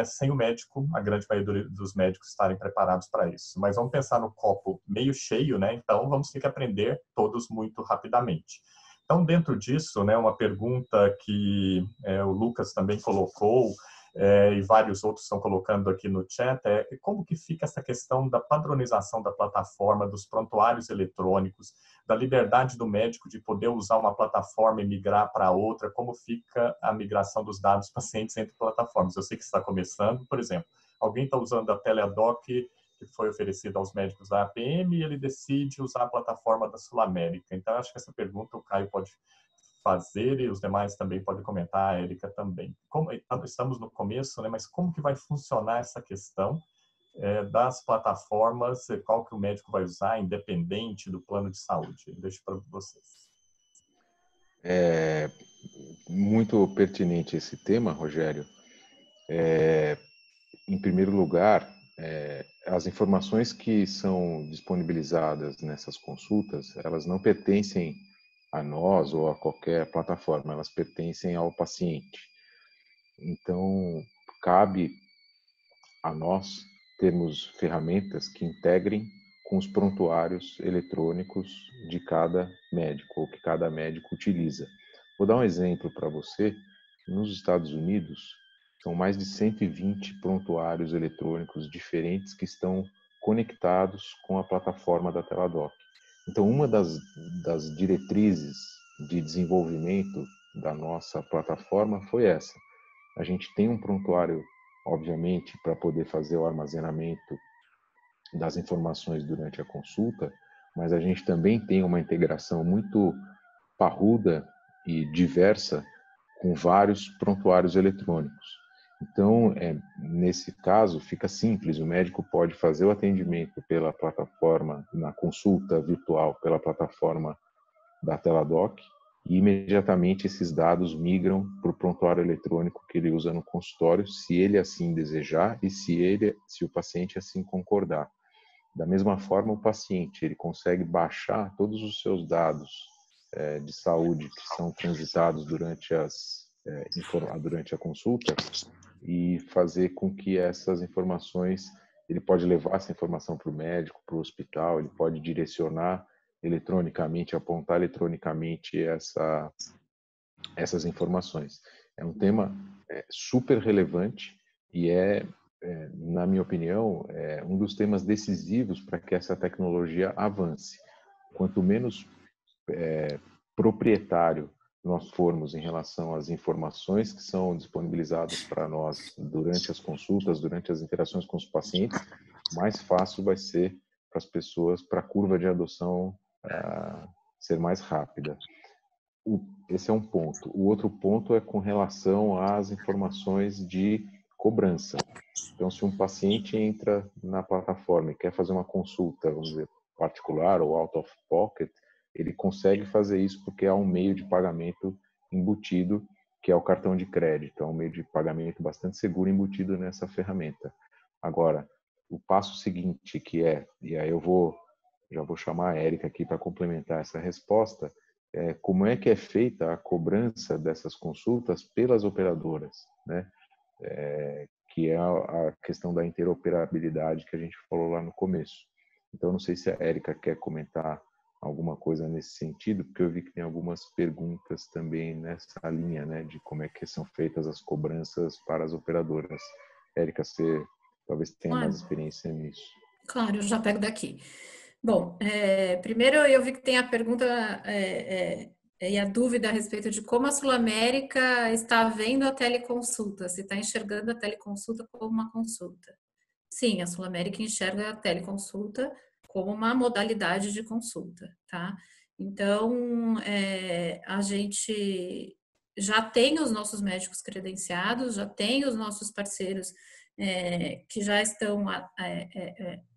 sem o médico, a grande maioria dos médicos estarem preparados para isso. Mas vamos pensar no copo meio cheio, né? Então, vamos ter que aprender todos muito rapidamente. Então, dentro disso, né, uma pergunta que o Lucas também colocou, e vários outros estão colocando aqui no chat, é como que fica essa questão da padronização da plataforma, dos prontuários eletrônicos, da liberdade do médico de poder usar uma plataforma e migrar para outra, como fica a migração dos dados pacientes entre plataformas. Eu sei que está começando, por exemplo, alguém está usando a Teladoc, que foi oferecida aos médicos da APM, e ele decide usar a plataforma da Sul América. Então, acho que essa pergunta o Caio pode fazer e os demais também podem comentar, a Érica também. Estamos no começo, né, mas como que vai funcionar essa questão das plataformas, qual que o médico vai usar, independente do plano de saúde? Eu deixo para vocês. É muito pertinente esse tema, Rogério. Em primeiro lugar, as informações que são disponibilizadas nessas consultas, elas não pertencem a nós ou a qualquer plataforma, elas pertencem ao paciente. Então, cabe a nós termos ferramentas que integrem com os prontuários eletrônicos de cada médico, ou que cada médico utiliza. Vou dar um exemplo para você. Nos Estados Unidos, são mais de 120 prontuários eletrônicos diferentes que estão conectados com a plataforma da Teladoc. Então, uma das diretrizes de desenvolvimento da nossa plataforma foi essa. A gente tem um prontuário, obviamente, para poder fazer o armazenamento das informações durante a consulta, mas a gente também tem uma integração muito parruda e diversa com vários prontuários eletrônicos. Então, nesse caso, fica simples, o médico pode fazer o atendimento pela plataforma, na consulta virtual pela plataforma da Teladoc, e imediatamente esses dados migram para o prontuário eletrônico que ele usa no consultório, se ele assim desejar e se o paciente assim concordar. Da mesma forma, o paciente ele consegue baixar todos os seus dados de saúde que são transitados durante a consulta e fazer com que essas informações, ele pode levar essa informação para o médico, para o hospital, ele pode direcionar eletronicamente, apontar eletronicamente essas informações. É um tema super relevante e na minha opinião, um dos temas decisivos para que essa tecnologia avance. Quanto menos proprietário nós formos em relação às informações que são disponibilizadas para nós durante as consultas, durante as interações com os pacientes, mais fácil vai ser para as pessoas, para a curva de adoção ser mais rápida. Esse é um ponto. O outro ponto é com relação às informações de cobrança. Então, se um paciente entra na plataforma e quer fazer uma consulta, vamos dizer, particular ou out of pocket, ele consegue fazer isso porque há um meio de pagamento embutido, que é o cartão de crédito. É um meio de pagamento bastante seguro embutido nessa ferramenta. Agora, o passo seguinte, que e aí já vou chamar a Érica aqui para complementar essa resposta, como é que é feita a cobrança dessas consultas pelas operadoras, né? que é a questão da interoperabilidade que a gente falou lá no começo. Então, não sei se a Érica quer comentar alguma coisa nesse sentido, porque eu vi que tem algumas perguntas também nessa linha, né, de como é que são feitas as cobranças para as operadoras. Érica, você talvez tenha mais experiência nisso. Claro, eu já pego daqui. Bom, primeiro eu vi que tem a pergunta e a dúvida a respeito de como a Sul América está vendo a teleconsulta, se está enxergando a teleconsulta como uma consulta. Sim, a Sul América enxerga a teleconsulta como uma modalidade de consulta, tá? Então, a gente já tem os nossos médicos credenciados, já tem os nossos parceiros que já estão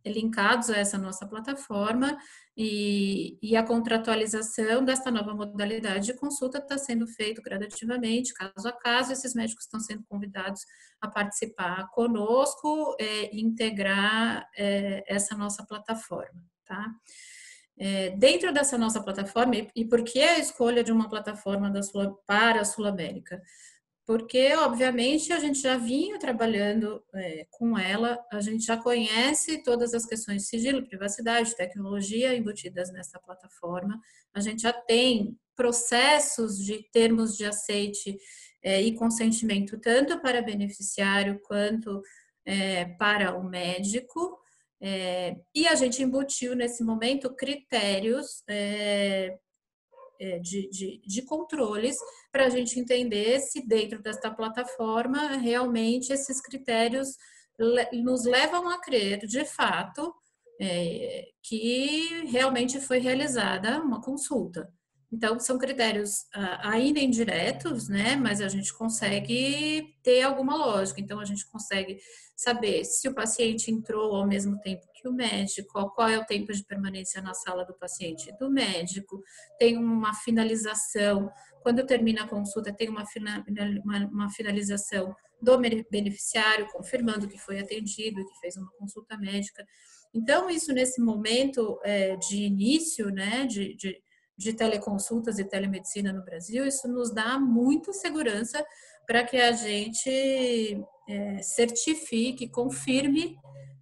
linkados a essa nossa plataforma e a contratualização dessa nova modalidade de consulta está sendo feito gradativamente, caso a caso, esses médicos estão sendo convidados a participar conosco e integrar essa nossa plataforma, tá? Dentro dessa nossa plataforma, e por que a escolha de uma plataforma para a Sul América? Porque, obviamente, a gente já vinha trabalhando com ela, a gente já conhece todas as questões de sigilo, privacidade, tecnologia embutidas nessa plataforma, a gente já tem processos de termos de aceite e consentimento tanto para beneficiário quanto para o médico, e a gente embutiu nesse momento critérios de controles para a gente entender se dentro desta plataforma realmente esses critérios nos levam a crer de fato que realmente foi realizada uma consulta. Então, são critérios ainda indiretos, né? Mas a gente consegue ter alguma lógica. Então, a gente consegue saber se o paciente entrou ao mesmo tempo que o médico, qual é o tempo de permanência na sala do paciente e do médico, tem uma finalização, quando termina a consulta, tem uma finalização do beneficiário, confirmando que foi atendido e que fez uma consulta médica. Então, isso nesse momento de início, né, de teleconsultas e telemedicina no Brasil, isso nos dá muita segurança para que a gente certifique, confirme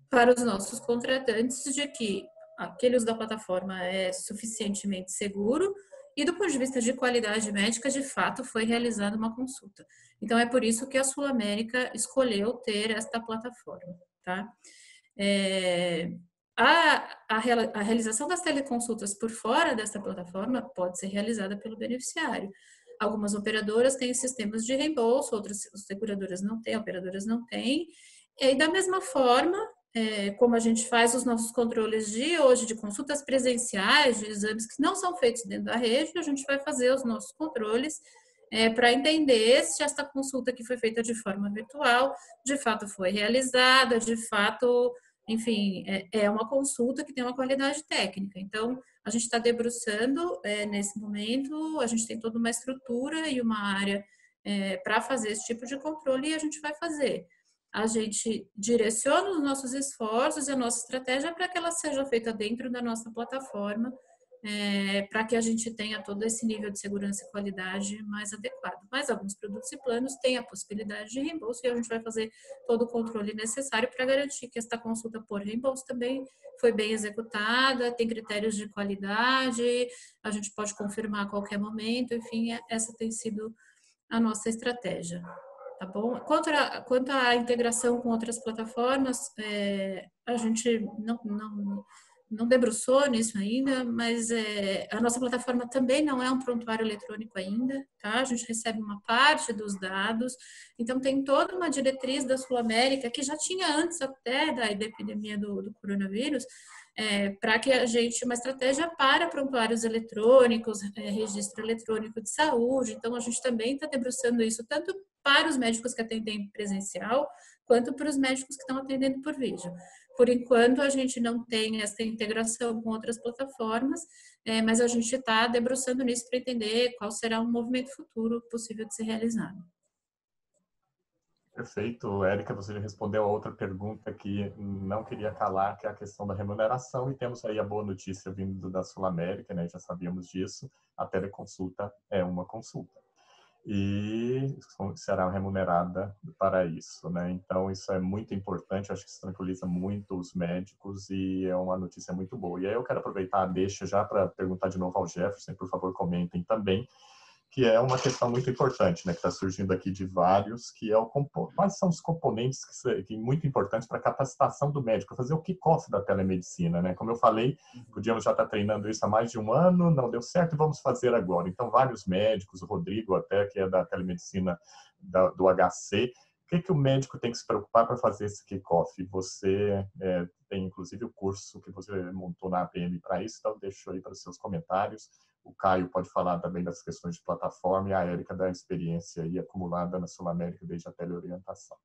para os nossos contratantes de que aquele uso da plataforma é suficientemente seguro e do ponto de vista de qualidade médica, de fato, foi realizada uma consulta. Então, é por isso que a Sul América escolheu ter esta plataforma, tá? A realização das teleconsultas por fora desta plataforma pode ser realizada pelo beneficiário. Algumas operadoras têm sistemas de reembolso, outras seguradoras não têm, operadoras não têm. E da mesma forma, como a gente faz os nossos controles de hoje de consultas presenciais, de exames que não são feitos dentro da rede, a gente vai fazer os nossos controles para entender se esta consulta que foi feita de forma virtual, de fato foi realizada, de fato, enfim, é uma consulta que tem uma qualidade técnica. Então, a gente está debruçando nesse momento, a gente tem toda uma estrutura e uma área para fazer esse tipo de controle e a gente vai fazer. A gente direciona os nossos esforços e a nossa estratégia para que ela seja feita dentro da nossa plataforma, para que a gente tenha todo esse nível de segurança e qualidade mais adequado. Mas alguns produtos e planos têm a possibilidade de reembolso e a gente vai fazer todo o controle necessário para garantir que esta consulta por reembolso também foi bem executada, tem critérios de qualidade, a gente pode confirmar a qualquer momento, enfim, essa tem sido a nossa estratégia. Tá bom? Quanto à integração com outras plataformas, a gente não debruçou nisso ainda, mas a nossa plataforma também não é um prontuário eletrônico ainda, tá? A gente recebe uma parte dos dados, então tem toda uma diretriz da Sul América, que já tinha antes até da epidemia do coronavírus, para que a gente, uma estratégia para prontuários eletrônicos, registro eletrônico de saúde, então a gente também está debruçando isso tanto para os médicos que atendem presencial, quanto para os médicos que estão atendendo por vídeo. Por enquanto, a gente não tem essa integração com outras plataformas, mas a gente está debruçando nisso para entender qual será um movimento futuro possível de ser realizado. Perfeito. Érica, você já respondeu a outra pergunta que não queria calar, que é a questão da remuneração, e temos aí a boa notícia vindo da Sul América, né? Já sabíamos disso, a teleconsulta é uma consulta. e será remunerada para isso, né? Então, isso é muito importante, acho que isso tranquiliza muito os médicos e é uma notícia muito boa. E aí eu quero aproveitar, deixa já para perguntar de novo ao Jefferson, por favor, comentem também, que é uma questão muito importante, né, que está surgindo aqui de vários, que é quais são os componentes que muito importantes para a capacitação do médico, fazer o kickoff da telemedicina, né? Como eu falei, podíamos já estar treinando isso há mais de um ano, não deu certo, vamos fazer agora. Então, vários médicos, o Rodrigo até, que é da telemedicina do HC, o que o médico tem que se preocupar para fazer esse kickoff? Você tem, inclusive, o curso que você montou na APM para isso, então deixo aí para os seus comentários. O Caio pode falar também das questões de plataforma e a Érica da experiência aí acumulada na Sul América desde a teleorientação.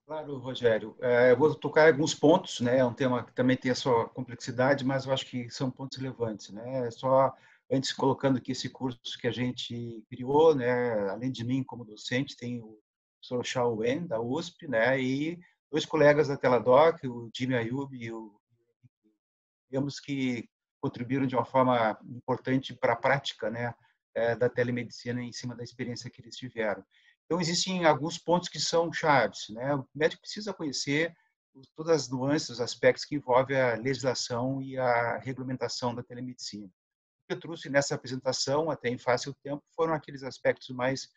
Claro, Rogério. Eu vou tocar alguns pontos, né? É um tema que também tem a sua complexidade, mas eu acho que são pontos relevantes, né? Só antes colocando aqui esse curso que a gente criou, né? Além de mim como docente, tem o professor Xiao Wen, da USP, né? E dois colegas da Teladoc, o Jimmy Ayub e o digamos que contribuíram de uma forma importante para a prática, né, da telemedicina em cima da experiência que eles tiveram. Então, existem alguns pontos que são chaves, né? O médico precisa conhecer todas as nuances, os aspectos que envolvem a legislação e a regulamentação da telemedicina. O que eu trouxe nessa apresentação, até em fácil tempo, foram aqueles aspectos mais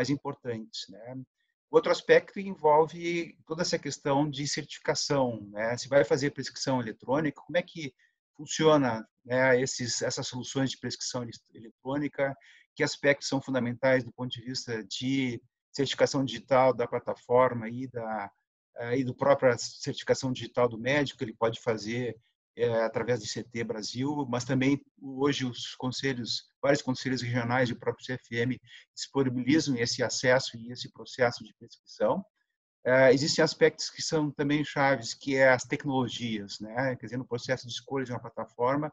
importantes, né? Outro aspecto envolve toda essa questão de certificação, né? Se vai fazer prescrição eletrônica, como é que funciona, né, essas soluções de prescrição eletrônica, que aspectos são fundamentais do ponto de vista de certificação digital da plataforma e do própria certificação digital do médico, ele pode fazer através do CT Brasil, mas também hoje os vários conselhos regionais e o próprio CFM disponibilizam esse acesso e esse processo de prescrição. Existem aspectos que são também chaves, que é as tecnologias, né? Quer dizer, no processo de escolha de uma plataforma,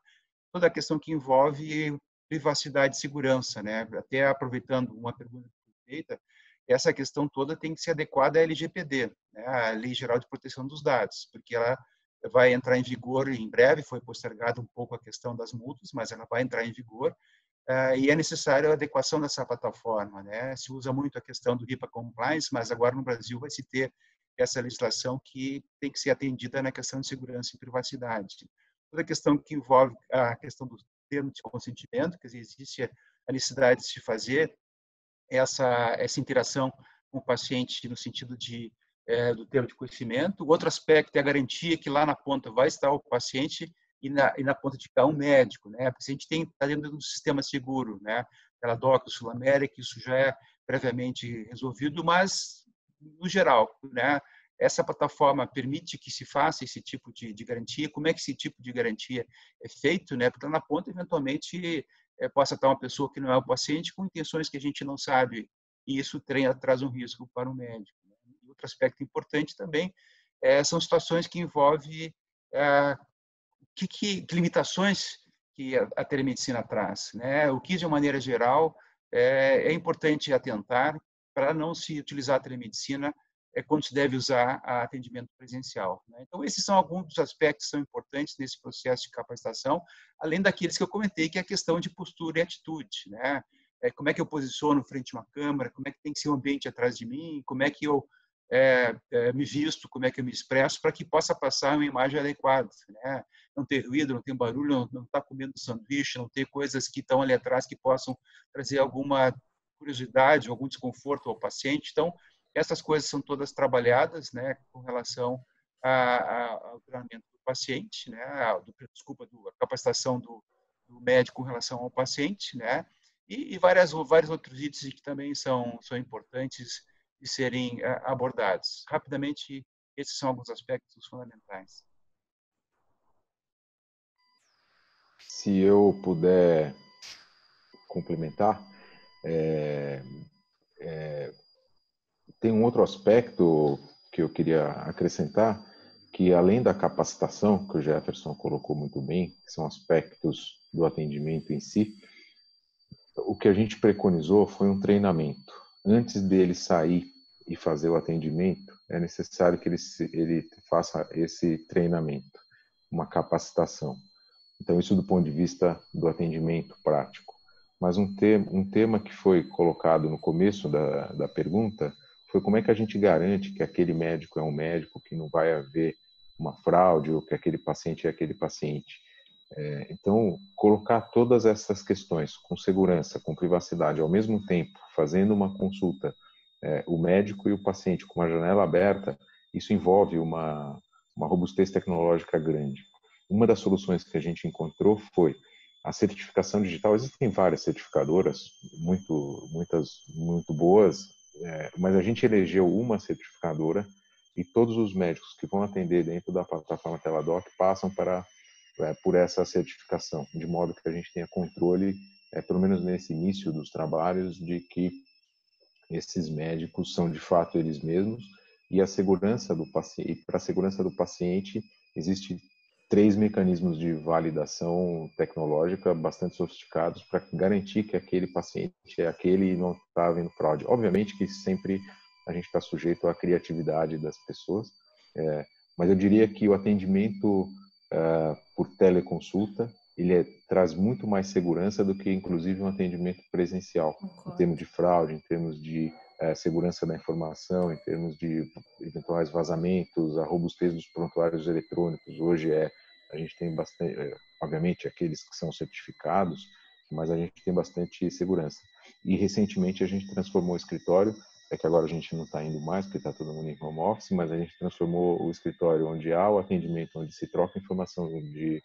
toda a questão que envolve privacidade e segurança, né? Até aproveitando uma pergunta que foi feita, essa questão toda tem que ser adequada à LGPD, né? A Lei Geral de Proteção dos Dados, porque ela vai entrar em vigor em breve, foi postergada um pouco a questão das multas, mas ela vai entrar em vigor, e é necessário a adequação dessa plataforma, né? Se usa muito a questão do HIPAA Compliance, mas agora no Brasil vai se ter essa legislação que tem que ser atendida na questão de segurança e privacidade. Toda a questão que envolve a questão do termo de consentimento, quer dizer, existe a necessidade de se fazer essa interação com o paciente no sentido do termo de conhecimento. O outro aspecto é a garantia que lá na ponta vai estar o paciente e na ponta de cá um médico, né? Porque se a gente está dentro de um sistema seguro, né? Teladoc, Sul América, isso já é previamente resolvido, mas no geral, né? Essa plataforma permite que se faça esse tipo de garantia. Como é que esse tipo de garantia é feito, né? Porque lá na ponta, eventualmente, possa estar uma pessoa que não é o paciente com intenções que a gente não sabe, e isso traz um risco para o médico. Né? Outro aspecto importante também são situações que envolvem que limitações que a telemedicina traz, né? O que, de uma maneira geral, é importante atentar para não se utilizar a telemedicina quando se deve usar atendimento presencial, né? Então, esses são alguns dos aspectos que são importantes nesse processo de capacitação, além daqueles que eu comentei, que é a questão de postura e atitude, né? Como é que eu posiciono frente a uma câmera, como é que tem que ser o ambiente atrás de mim, como é que eu me visto, como é que eu me expresso, para que possa passar uma imagem adequada, né? Não ter ruído, não ter barulho, não estar comendo sanduíche, não ter coisas que estão ali atrás que possam trazer alguma curiosidade, algum desconforto ao paciente. Então, essas coisas são todas trabalhadas, né, com relação ao treinamento do paciente, né, a capacitação do médico com relação ao paciente, né, e vários outros itens que também são importantes de serem abordados. Rapidamente, esses são alguns aspectos fundamentais. Se eu puder complementar, tem um outro aspecto que eu queria acrescentar, que além da capacitação, que o Jefferson colocou muito bem, que são aspectos do atendimento em si, o que a gente preconizou foi um treinamento. Antes dele sair e fazer o atendimento, é necessário que ele faça esse treinamento, uma capacitação. Então, isso do ponto de vista do atendimento prático. Mas um tema que foi colocado no começo da pergunta foi como é que a gente garante que aquele médico é um médico, que não vai haver uma fraude ou que aquele paciente é aquele paciente. Então, colocar todas essas questões com segurança, com privacidade, ao mesmo tempo, fazendo uma consulta, o médico e o paciente com uma janela aberta, isso envolve uma robustez tecnológica grande. Uma das soluções que a gente encontrou foi a certificação digital. Existem várias certificadoras, muito boas, mas a gente elegeu uma certificadora e todos os médicos que vão atender dentro da plataforma Teladoc passam por essa certificação, de modo que a gente tenha controle, pelo menos nesse início dos trabalhos, de que esses médicos são de fato eles mesmos, e a segurança do paciente, para a segurança do paciente, existe 3 mecanismos de validação tecnológica bastante sofisticados para garantir que aquele paciente é aquele e não está havendo fraude. Obviamente que sempre a gente está sujeito à criatividade das pessoas, mas eu diria que o atendimento por teleconsulta, ele traz muito mais segurança do que, inclusive, um atendimento presencial, em termos de fraude, em termos de segurança da informação, em termos de eventuais vazamentos, a robustez dos prontuários eletrônicos. Hoje a gente tem bastante, obviamente, aqueles que são certificados, mas a gente tem bastante segurança. E, recentemente, a gente transformou o escritório, que agora a gente não está indo mais, porque está todo mundo em home office, mas a gente transformou o escritório onde há o atendimento, onde se troca informação de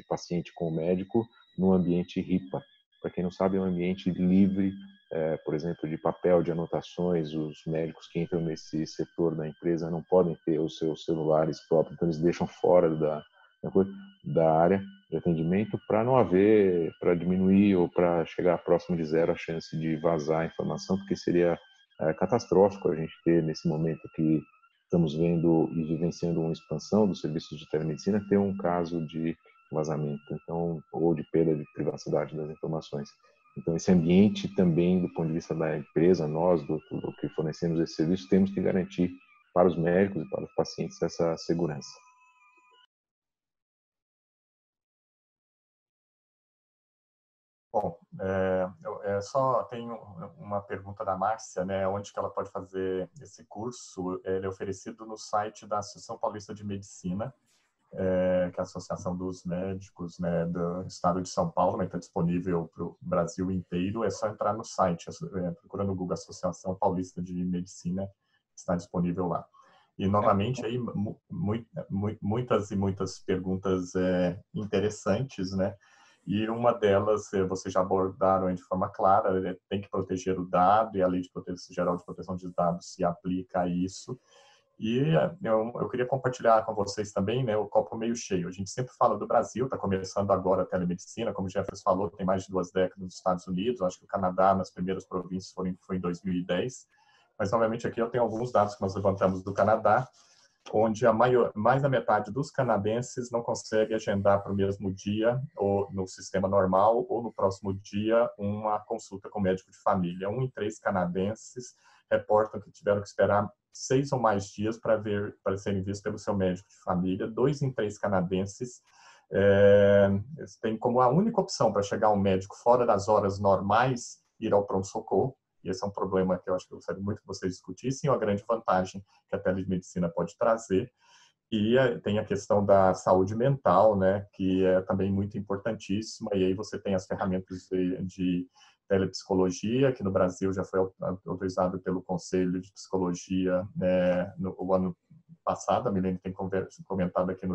paciente com o médico, num ambiente HIPAA. Para quem não sabe, é um ambiente livre, por exemplo, de papel, de anotações. Os médicos que entram nesse setor da empresa não podem ter os seus celulares próprios, então eles deixam fora da área de atendimento para não haver, para diminuir ou para chegar próximo de zero a chance de vazar a informação, porque seria catastrófico a gente ter, nesse momento que estamos vendo e vivenciando uma expansão dos serviços de telemedicina, ter um caso de vazamento, então, ou de perda de privacidade das informações. Então, esse ambiente também, do ponto de vista da empresa, nós, do que fornecemos esse serviço, temos que garantir para os médicos e para os pacientes essa segurança. Bom, só tenho uma pergunta da Márcia, né? Onde que ela pode fazer esse curso? Ele é oferecido no site da Associação Paulista de Medicina, que é a Associação dos Médicos, né, do Estado de São Paulo, mas está disponível para o Brasil inteiro. É só entrar no site, procura no Google Associação Paulista de Medicina, está disponível lá. E, novamente, aí, muitas e muitas perguntas interessantes, né? E uma delas, vocês já abordaram de forma clara, tem que proteger o dado, e a Lei Geral de Proteção de Dados se aplica a isso. E eu queria compartilhar com vocês também, né, o copo meio cheio. A gente sempre fala do Brasil, está começando agora a telemedicina, como o Jefferson falou, tem mais de 2 décadas nos Estados Unidos, acho que o Canadá, nas primeiras províncias, foi em 2010. Mas, novamente, aqui eu tenho alguns dados que nós levantamos do Canadá, onde mais da metade dos canadenses não consegue agendar para o mesmo dia, ou no sistema normal, ou no próximo dia, uma consulta com o médico de família. 1 em 3 canadenses reportam que tiveram que esperar 6 ou mais dias para serem vistos pelo seu médico de família. 2 em 3 canadenses têm como a única opção para chegar ao médico fora das horas normais ir ao pronto-socorro. E esse é um problema que eu acho que eu gostaria muito que vocês discutissem, uma grande vantagem que a telemedicina pode trazer. E tem a questão da saúde mental, né, que é também muito importantíssima, e aí você tem as ferramentas de telepsicologia, que no Brasil já foi autorizado pelo Conselho de Psicologia o ano passado. A Milene tem comentado aqui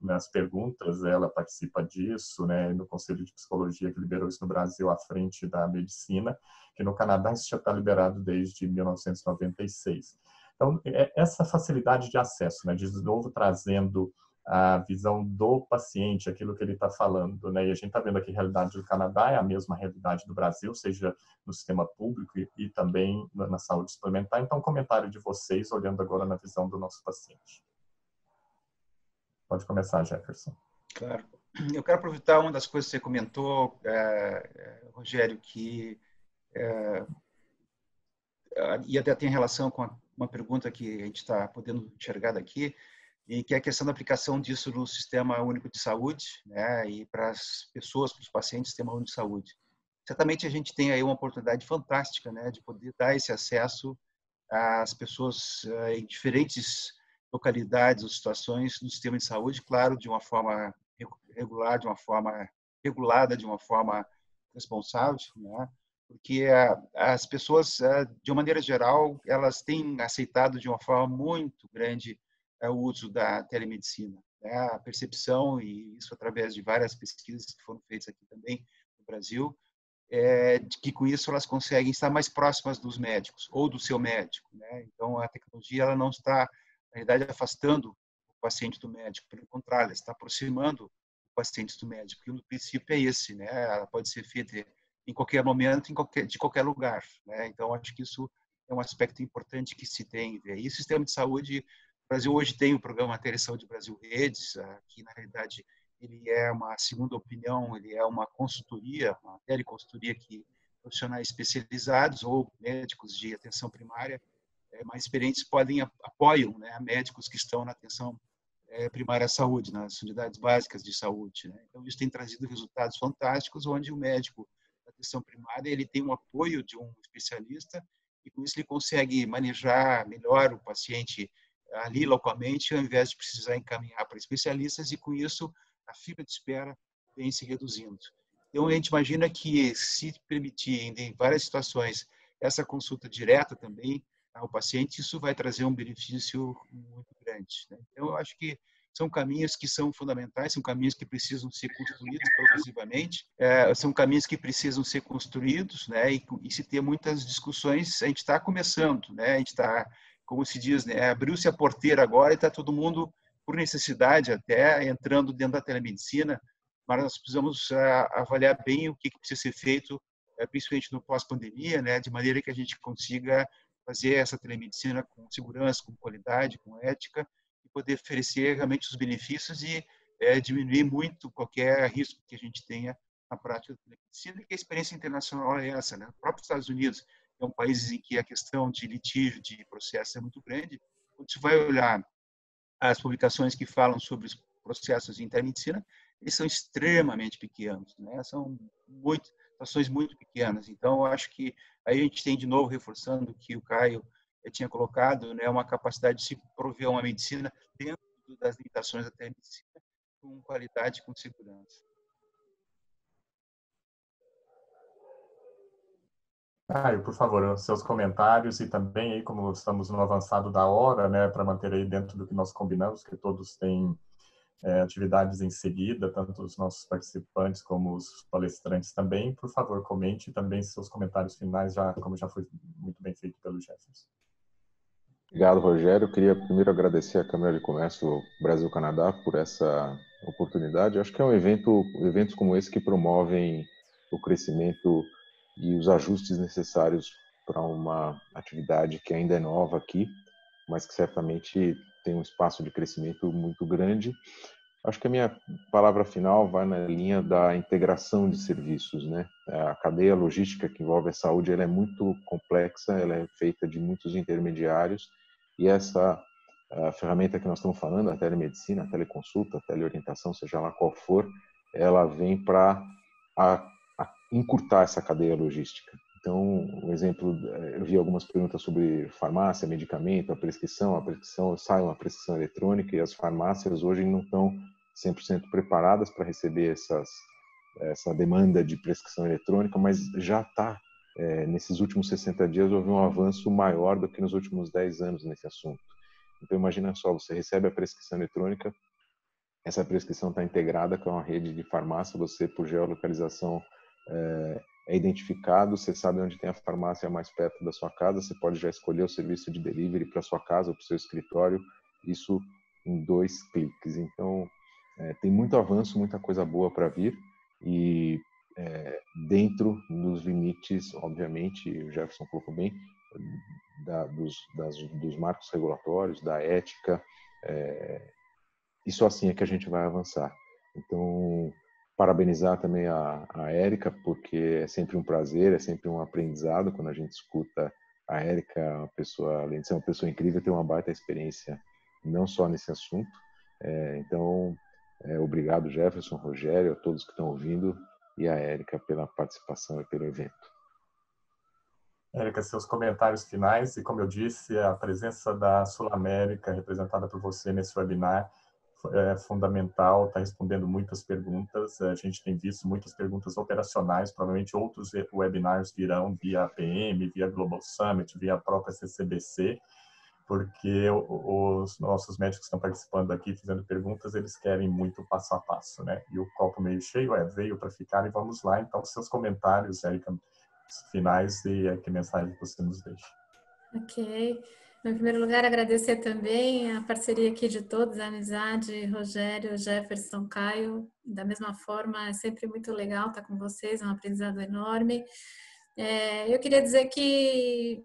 nas perguntas, ela participa disso, né, no Conselho de Psicologia que liberou isso no Brasil à frente da medicina, que no Canadá isso já está liberado desde 1996. Então, essa facilidade de acesso, né, de novo trazendo a visão do paciente, aquilo que ele está falando, né, e a gente está vendo aqui a realidade do Canadá é a mesma realidade do Brasil, seja no sistema público e também na saúde suplementar. Então, comentário de vocês, olhando agora na visão do nosso paciente. Pode começar, Jefferson. Claro. Eu quero aproveitar uma das coisas que você comentou, Rogério, que e até tem relação com uma pergunta que a gente está podendo enxergar daqui, e que é a questão da aplicação disso no Sistema Único de Saúde, né, e para as pessoas, para os pacientes do Sistema Único de Saúde. certamente a gente tem aí uma oportunidade fantástica, né, de poder dar esse acesso às pessoas em diferentes localidades ou situações do sistema de saúde, claro, de uma forma regular, de uma forma regulada, de uma forma responsável, né? Porque as pessoas, de uma maneira geral, elas têm aceitado de uma forma muito grande o uso da telemedicina, né? A percepção, e isso através de várias pesquisas que foram feitas aqui também no Brasil, de que com isso elas conseguem estar mais próximas dos médicos ou do seu médico, né? Então a tecnologia ela não está, na realidade, afastando o paciente do médico, pelo contrário, ela está aproximando o paciente do médico. E o princípio é esse, né? Ela pode ser feita em qualquer momento, de qualquer lugar, né? Então acho que isso é um aspecto importante que se tem. E o sistema de saúde, o Brasil hoje tem o programa Telesaúde Brasil Redes, que na realidade ele é uma segunda opinião, ele é uma consultoria, uma teleconsultoria que profissionais especializados ou médicos de atenção primária mais experientes apoiam, né, médicos que estão na atenção primária à saúde, nas unidades básicas de saúde, né? Então isso tem trazido resultados fantásticos, onde o médico da atenção primária ele tem um apoio de um especialista e com isso ele consegue manejar melhor o paciente ali localmente, ao invés de precisar encaminhar para especialistas, e com isso a fila de espera vem se reduzindo. Então, a gente imagina que, se permitir, em várias situações, essa consulta direta também ao paciente, isso vai trazer um benefício muito grande, né? Então, eu acho que são caminhos que são fundamentais, são caminhos que precisam ser construídos progressivamente, são caminhos que precisam ser construídos, né? E se ter muitas discussões, a gente está começando, né? A gente está, como se diz, né? Abriu-se a porteira agora e está todo mundo, por necessidade até, entrando dentro da telemedicina, mas nós precisamos avaliar bem o que precisa ser feito, principalmente no pós-pandemia, né? De maneira que a gente consiga fazer essa telemedicina com segurança, com qualidade, com ética, e poder oferecer realmente os benefícios e diminuir muito qualquer risco que a gente tenha na prática da telemedicina, e que a experiência internacional é essa, né? O próprio Estados Unidos é um país em que a questão de litígio, de processo é muito grande. Quando você vai olhar as publicações que falam sobre os processos de telemedicina, eles são extremamente pequenos, né? São situações muito pequenas. Então, eu acho que aí a gente tem, de novo, reforçando o que o Caio tinha colocado, né? Uma capacidade de se prover uma medicina dentro das limitações da telemedicina, com qualidade e com segurança. Caio, por favor, seus comentários, e também aí, como estamos no avançado da hora, né, para manter aí dentro do que nós combinamos, que todos têm atividades em seguida, tanto os nossos participantes como os palestrantes também. Por favor, comente também seus comentários finais, como já foi muito bem feito pelo Jefferson. Obrigado, Rogério. Eu queria primeiro agradecer à Câmara de Comércio Brasil-Canadá por essa oportunidade. Eu acho que é eventos como esse que promovem o crescimento e os ajustes necessários para uma atividade que ainda é nova aqui, mas que certamente tem um espaço de crescimento muito grande. Acho que a minha palavra final vai na linha da integração de serviços, né? A cadeia logística que envolve a saúde, ela é muito complexa, ela é feita de muitos intermediários, e essa ferramenta que nós estamos falando, a telemedicina, a teleconsulta, a teleorientação, seja lá qual for, ela vem para encurtar essa cadeia logística. Então, um exemplo, eu vi algumas perguntas sobre farmácia, medicamento, a prescrição sai uma prescrição eletrônica, e as farmácias hoje não estão 100% preparadas para receber essa demanda de prescrição eletrônica, mas já está, nesses últimos 60 dias, houve um avanço maior do que nos últimos 10 anos nesse assunto. Então, imagina só, você recebe a prescrição eletrônica, essa prescrição está integrada com uma rede de farmácia, você, por geolocalização, é identificado, você sabe onde tem a farmácia mais perto da sua casa, você pode já escolher o serviço de delivery para sua casa ou para o seu escritório, isso em 2 cliques. Então, tem muito avanço, muita coisa boa para vir, e dentro dos limites, obviamente, o Jefferson colocou bem, dos marcos regulatórios, da ética, e só assim é que a gente vai avançar. Então, parabenizar também a Érica, porque é sempre um prazer, é sempre um aprendizado quando a gente escuta a Érica, além de ser uma pessoa incrível, tem uma baita experiência, não só nesse assunto. Então, obrigado, Jefferson, Rogério, a todos que estão ouvindo. e a Érica pela participação e pelo evento. Érica, seus comentários finais, e como eu disse, a presença da Sul América, representada por você nesse webinar, é fundamental, está respondendo muitas perguntas. A gente tem visto muitas perguntas operacionais, provavelmente outros webinars virão via APM, via Global Summit, via própria CCBC, porque os nossos médicos que estão participando aqui, fazendo perguntas, eles querem muito passo a passo, né? E o copo meio cheio veio para ficar e vamos lá. Então, seus comentários, Érica, finais e que mensagem você nos deixa. Ok. Em primeiro lugar, agradecer também a parceria aqui de todos, a amizade, Rogério, Jefferson, Caio. Da mesma forma, é sempre muito legal estar com vocês, é um aprendizado enorme. Eu queria dizer que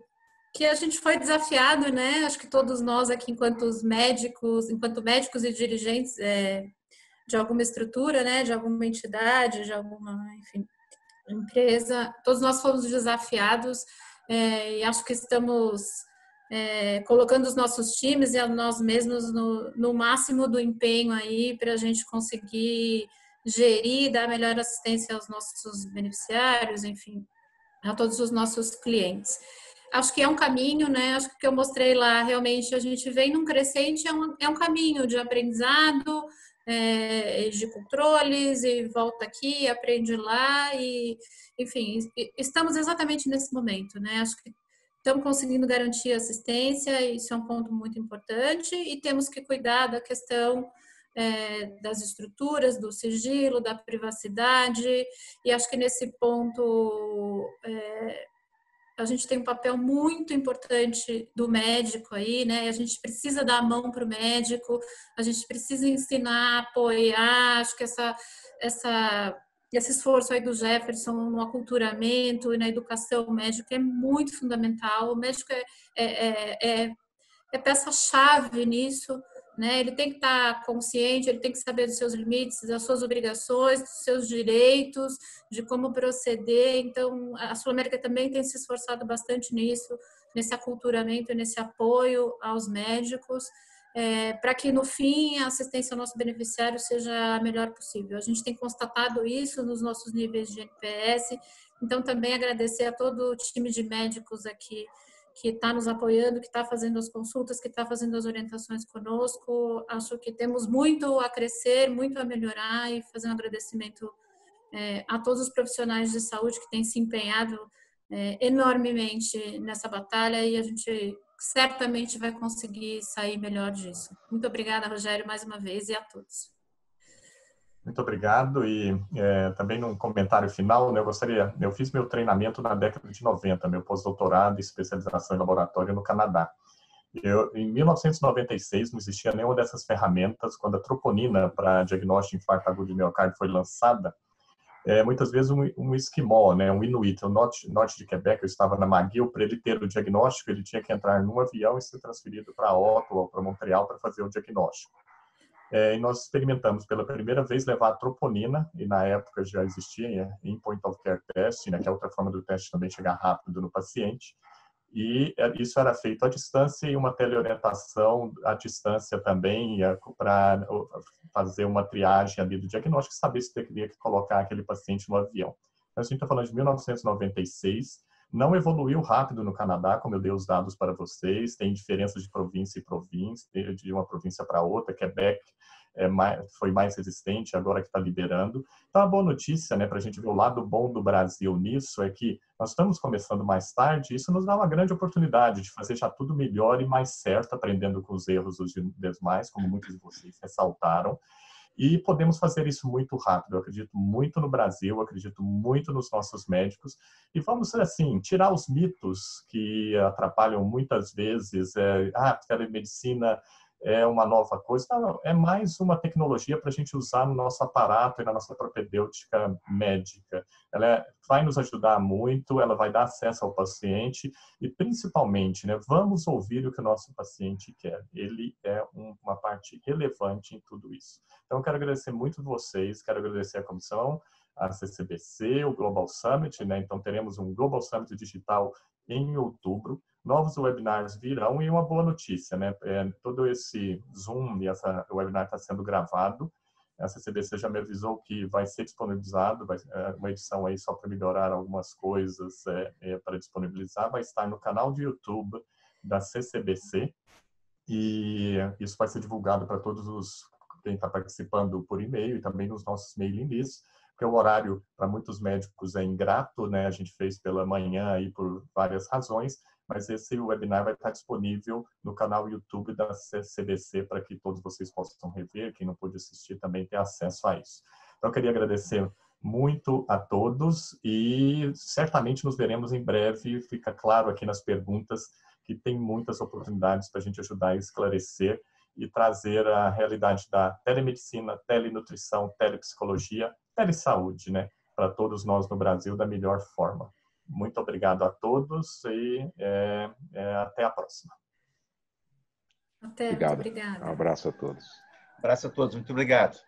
a gente foi desafiado, né? Acho que todos nós aqui, enquanto médicos e dirigentes de alguma estrutura, né? De alguma entidade, de alguma, enfim, empresa, todos nós fomos desafiados e acho que estamos colocando os nossos times e a nós mesmos no máximo do empenho aí para a gente conseguir gerir, dar melhor assistência aos nossos beneficiários, enfim, a todos os nossos clientes. Acho que é um caminho, né? Acho que o que eu mostrei lá, realmente, a gente vem num crescente, é um caminho de aprendizado, de controles, e volta aqui, aprende lá, e, enfim, estamos exatamente nesse momento, né? Acho que estamos conseguindo garantir assistência, isso é um ponto muito importante, e temos que cuidar da questão das estruturas, do sigilo, da privacidade, e acho que nesse ponto a gente tem um papel muito importante do médico aí, né? A gente precisa dar a mão para o médico, a gente precisa ensinar, apoiar, acho que esse esforço aí do Jefferson no aculturamento e na educação médica é muito fundamental. O médico é peça-chave nisso, né? Ele tem que estar consciente, ele tem que saber dos seus limites, das suas obrigações, dos seus direitos, de como proceder. Então, a Sul América também tem se esforçado bastante nisso, nesse aculturamento, nesse apoio aos médicos, para que, no fim, a assistência ao nosso beneficiário seja a melhor possível. A gente tem constatado isso nos nossos níveis de NPS, então também agradecer a todo o time de médicos aqui que está nos apoiando, que está fazendo as consultas, que está fazendo as orientações conosco. Acho que temos muito a crescer, muito a melhorar, e fazer um agradecimento a todos os profissionais de saúde que têm se empenhado enormemente nessa batalha, e a gente certamente vai conseguir sair melhor disso. Muito obrigada, Rogério, mais uma vez, e a todos. Muito obrigado. E também num comentário final, né, eu fiz meu treinamento na década de 90, meu pós-doutorado e especialização em laboratório no Canadá. Em 1996 não existia nenhuma dessas ferramentas. Quando a troponina para diagnóstico de infarto agudo de miocárdio foi lançada, muitas vezes um esquimó, né, um inuit, o norte de Quebec, eu estava na McGill, para ele ter o diagnóstico, ele tinha que entrar num avião e ser transferido para Ottawa ou para Montreal para fazer o diagnóstico. E nós experimentamos pela primeira vez levar a troponina, e na época já existia em point of care testing, né, que é outra forma do teste também chegar rápido no paciente, e isso era feito à distância e uma teleorientação à distância também para fazer uma triagem ali do diagnóstico e saber se teria que colocar aquele paciente no avião. Então, a gente está falando de 1996, não evoluiu rápido no Canadá, como eu dei os dados para vocês, tem diferença de província e província, de uma província para outra. Quebec foi mais resistente, agora que está liberando. Então, a boa notícia, né, para a gente ver o lado bom do Brasil nisso, é que nós estamos começando mais tarde, e isso nos dá uma grande oportunidade de fazer já tudo melhor e mais certo, aprendendo com os erros dos demais, como muitos de vocês ressaltaram. E podemos fazer isso muito rápido. Eu acredito muito no Brasil, acredito muito nos nossos médicos. E vamos, assim, tirar os mitos que atrapalham muitas vezes. Telemedicina é uma nova coisa. Não, é mais uma tecnologia para a gente usar no nosso aparato e na nossa propedêutica médica. Ela vai nos ajudar muito, ela vai dar acesso ao paciente e, principalmente, né, vamos ouvir o que o nosso paciente quer. Ele é uma parte relevante em tudo isso. Então, eu quero agradecer muito vocês, quero agradecer a comissão, a CCBC, o Global Summit, né? Então, teremos um Global Summit digital em outubro. Novos webinars virão, e uma boa notícia, né? Todo esse Zoom e o webinar está sendo gravado. A CCBC já me avisou que vai ser disponibilizado, uma edição aí só para melhorar algumas coisas para disponibilizar, vai estar no canal de YouTube da CCBC, e isso vai ser divulgado para quem está participando por e-mail e também nos nossos mailing lists, porque o horário para muitos médicos é ingrato, né? A gente fez pela manhã aí por várias razões, mas esse webinar vai estar disponível no canal YouTube da CCBC para que todos vocês possam rever, quem não pôde assistir também ter acesso a isso. Então, eu queria agradecer muito a todos e certamente nos veremos em breve. Fica claro aqui nas perguntas que tem muitas oportunidades para a gente ajudar a esclarecer e trazer a realidade da telemedicina, telenutrição, telepsicologia, telesaúde, né, para todos nós no Brasil da melhor forma. Muito obrigado a todos e até a próxima. Até, obrigado. muito obrigada. Um abraço a todos. Um abraço a todos, muito obrigado.